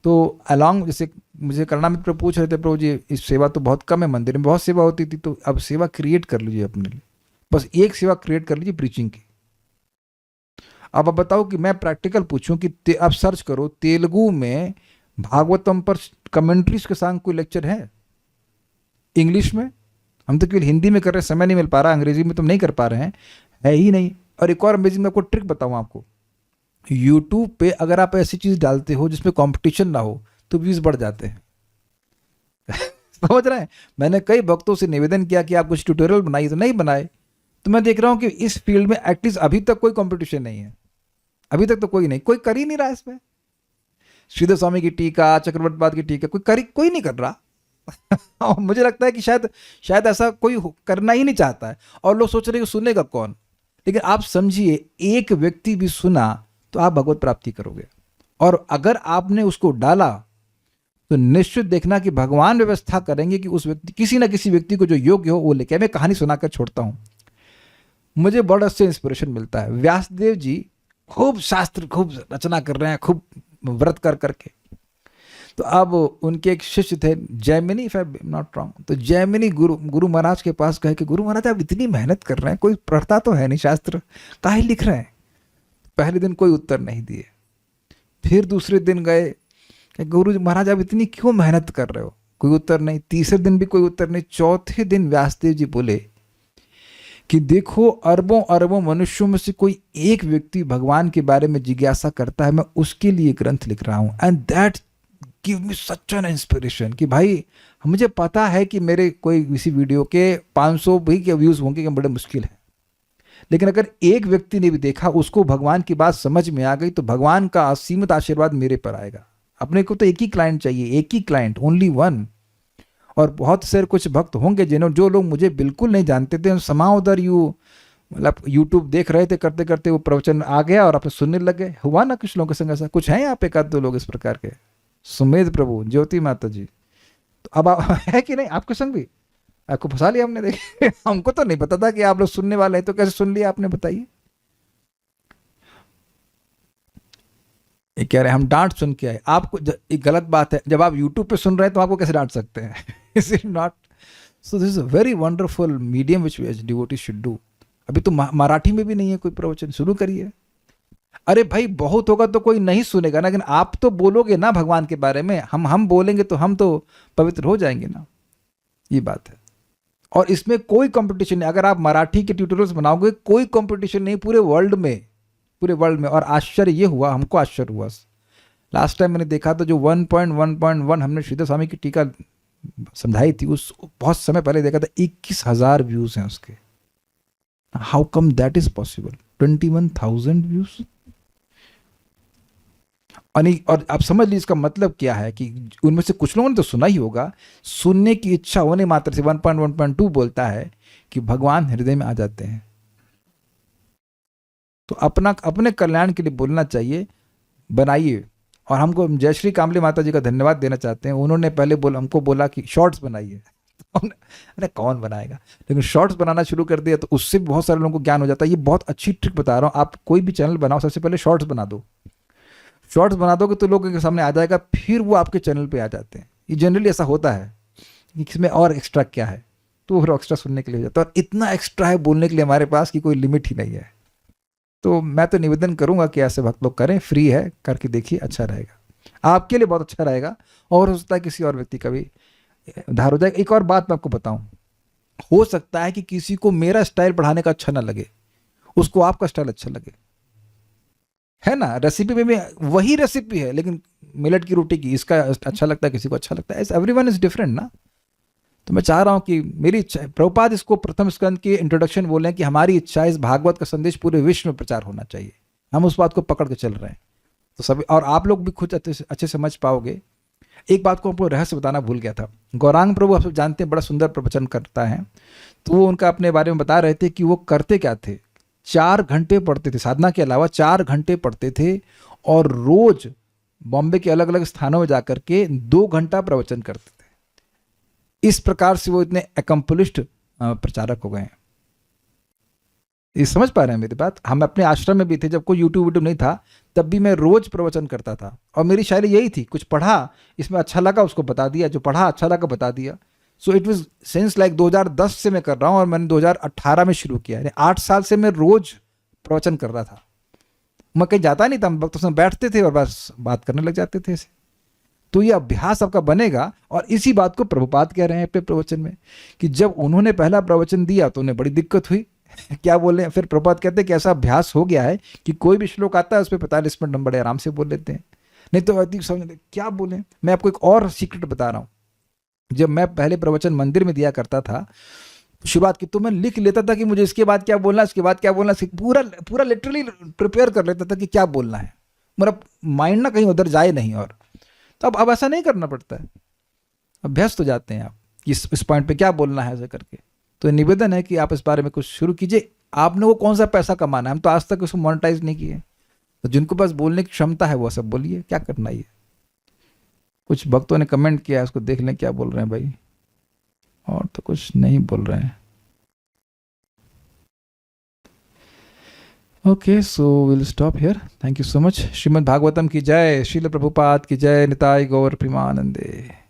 तो अलॉन्ग, जैसे मुझे करुणा मित्र पूछ रहे थे, प्रभु जी इस सेवा तो बहुत कम है, मंदिर में बहुत सेवा होती थी, तो अब सेवा क्रिएट कर लीजिए अपने लिए, बस एक सेवा क्रिएट कर लीजिए प्रीचिंग की। अब आप बताओ कि मैं प्रैक्टिकल पूछूं कि आप सर्च करो तेलुगु में भागवतम पर कमेंट्रीज के साथ कोई लेक्चर है इंग्लिश में? हम तो केवल हिंदी में कर रहे हैं, समय नहीं मिल पा रहा, अंग्रेजी में तुम नहीं कर पा रहे हैं, है ही नहीं। और एक और अमेजिंग, मैं आपको ट्रिक बताऊं आपको, यूट्यूब पे अगर आप ऐसी चीज डालते हो जिसमें कंपटीशन ना हो तो व्यूज बढ़ जाते हैं। समझ रहे हैं? मैंने कई भक्तों से निवेदन किया कि आप कुछ ट्यूटोरियल बनाइए, तो नहीं बनाए। तो मैं देख रहा हूं कि इस फील्ड में एटलीस्ट अभी तक कोई कंपटीशन नहीं है, अभी तक तो कोई नहीं, कोई कर ही नहीं रहा इसमें। श्रीधर स्वामी की टीका, चक्रवर्तीपाद की टीका कोई नहीं कर रहा। और मुझे लगता है कि शायद ऐसा कोई करना ही नहीं चाहता है, और लोग सोच रहे हैं कि सुनेगा कौन। लेकिन आप समझिए, एक व्यक्ति भी सुना तो आप भगवत प्राप्ति करोगे। और अगर आपने उसको डाला तो निश्चित देखना कि भगवान व्यवस्था करेंगे कि उस व्यक्ति, किसी ना किसी व्यक्ति को जो योग्य हो वो लेके। मैं कहानी सुनाकर छोड़ता हूं, मुझे बड़ा से इंस्पिरेशन मिलता है। व्यासदेव जी खूब शास्त्र खूब रचना कर रहे हैं, खूब व्रत कर करके। तो अब उनके एक शिष्य थे Jaimini, if I am not wrong, तो जैमिनी गुरु महाराज के पास गए कि गुरु महाराज आप इतनी मेहनत कर रहे हैं, कोई पढ़ता तो है नहीं शास्त्र, काहे लिख रहे हैं? पहले दिन कोई उत्तर नहीं दिए। फिर दूसरे दिन गए कि गुरु महाराज आप इतनी क्यों मेहनत कर रहे हो? कोई उत्तर नहीं, तीसरे दिन भी कोई उत्तर नहीं। चौथे दिन व्यासदेव जी बोले कि देखो, अरबों अरबों मनुष्यों में से कोई एक व्यक्ति भगवान के बारे में जिज्ञासा करता है, मैं उसके लिए ग्रंथ लिख रहा हूं। And that give me such an inspiration कि भाई मुझे पता है कि मेरे कोई किसी वीडियो के 500 भी के व्यूज़ होंगे, कि बड़े मुश्किल है, लेकिन अगर एक व्यक्ति ने भी देखा, उसको भगवान की बात समझ में आ गई, तो भगवान का असीमित आशीर्वाद मेरे पर आएगा। अपने को तो एक ही क्लाइंट चाहिए, एक ही क्लाइंट, ओनली वन। और बहुत से कुछ भक्त होंगे जो लोग मुझे बिल्कुल नहीं जानते थे, समाउ उधर मतलब यूट्यूब देख रहे थे, करते करते वो प्रवचन आ गया और आपने सुनने लग गए। हुआ ना कुछ लोगों के संग ऐसा? कुछ हैं यहाँ पे एक आध दो लोग इस प्रकार के, सुमेध प्रभु, ज्योति माता जी, तो अब है कि नहीं आपके संग भी? आपको फंसा लिया हमने, देखे हमको तो नहीं पता था कि आप लोग सुनने वाले हैं, तो कैसे सुन लिया आपने, बताइए। ये कह रहे हम डांट सुन के आए। आपको एक गलत बात है, जब आप YouTube पे सुन रहे हैं तो आपको कैसे डांट सकते हैं? Is it not? So this is a very wonderful medium which we as devotees should do. अभी तो मराठी में भी नहीं है कोई प्रवचन, शुरू करिए। अरे भाई बहुत होगा तो कोई नहीं सुनेगा ना, लेकिन आप तो बोलोगे ना भगवान के बारे में, हम बोलेंगे तो हम तो पवित्र हो जाएंगे ना, ये बात है। और इसमें कोई कंपटीशन नहीं। अगर आप मराठी के ट्यूटोरियल्स बनाओगे, कोई कंपटीशन नहीं पूरे वर्ल्ड में, पूरे वर्ल्ड में। और आश्चर्य ये हुआ, हमको आश्चर्य हुआ, लास्ट टाइम मैंने देखा तो जो 1.1 हमने श्रीधर स्वामी की टीका समझाई थी, उस बहुत समय पहले देखा था, 21,000 व्यूज हैं उसके। How come that is possible? 21,000 views. और आप समझ लीजिए इसका मतलब क्या है कि उनमें से कुछ लोगों ने तो सुना ही होगा, सुनने की इच्छा होने मात्र से 1.1.2 बोलता है कि भगवान हृदय में आ जाते हैं। तो अपने कल्याण के लिए बोलना चाहिए, बनाइए। और हमको जयश्री कामले माता जी का धन्यवाद देना चाहते हैं, उन्होंने पहले हमको बोला कि शॉर्ट्स बनाइए। अरे कौन बनाएगा, लेकिन शॉर्ट्स बनाना शुरू कर दिया तो उससे बहुत सारे लोगों को ज्ञान हो जाता है। ये बहुत अच्छी ट्रिक बता रहा हूँ, आप कोई भी चैनल बनाओ, सबसे पहले शॉर्ट्स बना दो। शॉर्ट्स बना दोगे तो लोगों के सामने आ जाएगा, फिर वो आपके चैनल पे आ जाते हैं। ये जनरली ऐसा होता है कि इसमें और एक्स्ट्रा क्या है, तो फिर एक्स्ट्रा सुनने के लिए हो जाता है। और इतना एक्स्ट्रा है बोलने के लिए हमारे पास कि कोई लिमिट ही नहीं है। तो मैं तो निवेदन करूंगा कि ऐसे भक्त लोग करें, फ्री है, करके देखिए, अच्छा रहेगा, आपके लिए बहुत अच्छा रहेगा, और हो सकता है किसी और व्यक्ति का भी उद्धार हो जाएगा। एक और बात मैं आपको बताऊं, हो सकता है कि किसी को मेरा स्टाइल पढ़ाने का अच्छा ना लगे, उसको आपका स्टाइल अच्छा लगे, है ना। रेसिपी में भी वही रेसिपी है, लेकिन मिलेट की रोटी की इसका अच्छा लगता है, किसी को अच्छा लगता है, एवरीवन इज डिफरेंट ना। तो मैं चाह रहा हूं कि मेरी इच्छा, प्रभुपाद इसको प्रथम स्कंद के इंट्रोडक्शन बोले हैं कि हमारी इच्छा इस भागवत का संदेश पूरे विश्व में प्रचार होना चाहिए। हम उस बात को पकड़ के चल रहे हैं, तो सभी, और आप लोग भी खुद अच्छे समझ पाओगे। एक बात को आपको रहस्य बताना भूल गया था, गौरांग प्रभु आप सब जानते हैं, बड़ा सुंदर प्रवचन करता है, तो वो उनका अपने बारे में बता रहे थे कि वो करते क्या थे। 4 घंटे पढ़ते थे, साधना के अलावा 4 घंटे पढ़ते थे, और रोज बॉम्बे के अलग अलग स्थानों में जाकर के 2 घंटा प्रवचन करते थे। इस प्रकार से वो इतने एकम्पलिश्ड प्रचारक हो गए हैं। ये समझ पा रहे हैं मेरी बात? हम अपने आश्रम में भी थे, जब कोई यूट्यूब नहीं था, तब भी मैं रोज प्रवचन करता था, और मेरी शैली यही थी, कुछ पढ़ा, इसमें अच्छा लगा उसको बता दिया, जो पढ़ा अच्छा लगा बता दिया। So it was since like 2010 से मैं कर रहा हूँ, और मैंने 2018 में शुरू किया, यानी 8 साल से मैं रोज प्रवचन कर रहा था। मैं कहीं जाता नहीं था, हम वक्त उसमें बैठते थे और बस बात करने लग जाते थे ऐसे। तो ये अभ्यास आपका बनेगा, और इसी बात को प्रभुपाद कह रहे हैं अपने प्रवचन में, कि जब उन्होंने पहला प्रवचन दिया तो उन्हें बड़ी दिक्कत हुई। क्या बोले, फिर प्रभुपाद कहते हैं कि ऐसा अभ्यास हो गया है कि कोई भी श्लोक आता है उस पर 45 मिनट हम बड़े आराम से बोल लेते हैं, नहीं तो अधिक समझ क्या बोले। मैं आपको एक और सीक्रेट बता रहा हूँ, जब मैं पहले प्रवचन मंदिर में दिया करता था, शुरुआत की, तो मैं लिख लेता था कि मुझे इसके बाद क्या बोलना, इसके बाद क्या बोलना, पूरा लिटरली प्रिपेयर कर लेता था कि क्या बोलना है, मेरा माइंड ना कहीं उधर जाए नहीं। और तो अब ऐसा नहीं करना पड़ता है, अभ्यास तो जाते हैं आप इस पॉइंट पे क्या बोलना है ऐसा करके। तो निवेदन है कि आप इस बारे में कुछ शुरू कीजिए। आपने वो कौन सा पैसा कमाना है, हम तो आज तक उसको मोनेटाइज नहीं किए, तो जिनको पास बोलने की क्षमता है वो सब बोलिए, क्या करना है। कुछ भक्तों ने कमेंट किया, उसको देख लें क्या बोल रहे हैं भाई, और तो कुछ नहीं बोल रहे हैं। Okay, so will stop here. Thank you so much. Shrimad Bhagavatam की जय, श्रील प्रभुपाद की जय, निताय गौर प्रेमानंदे।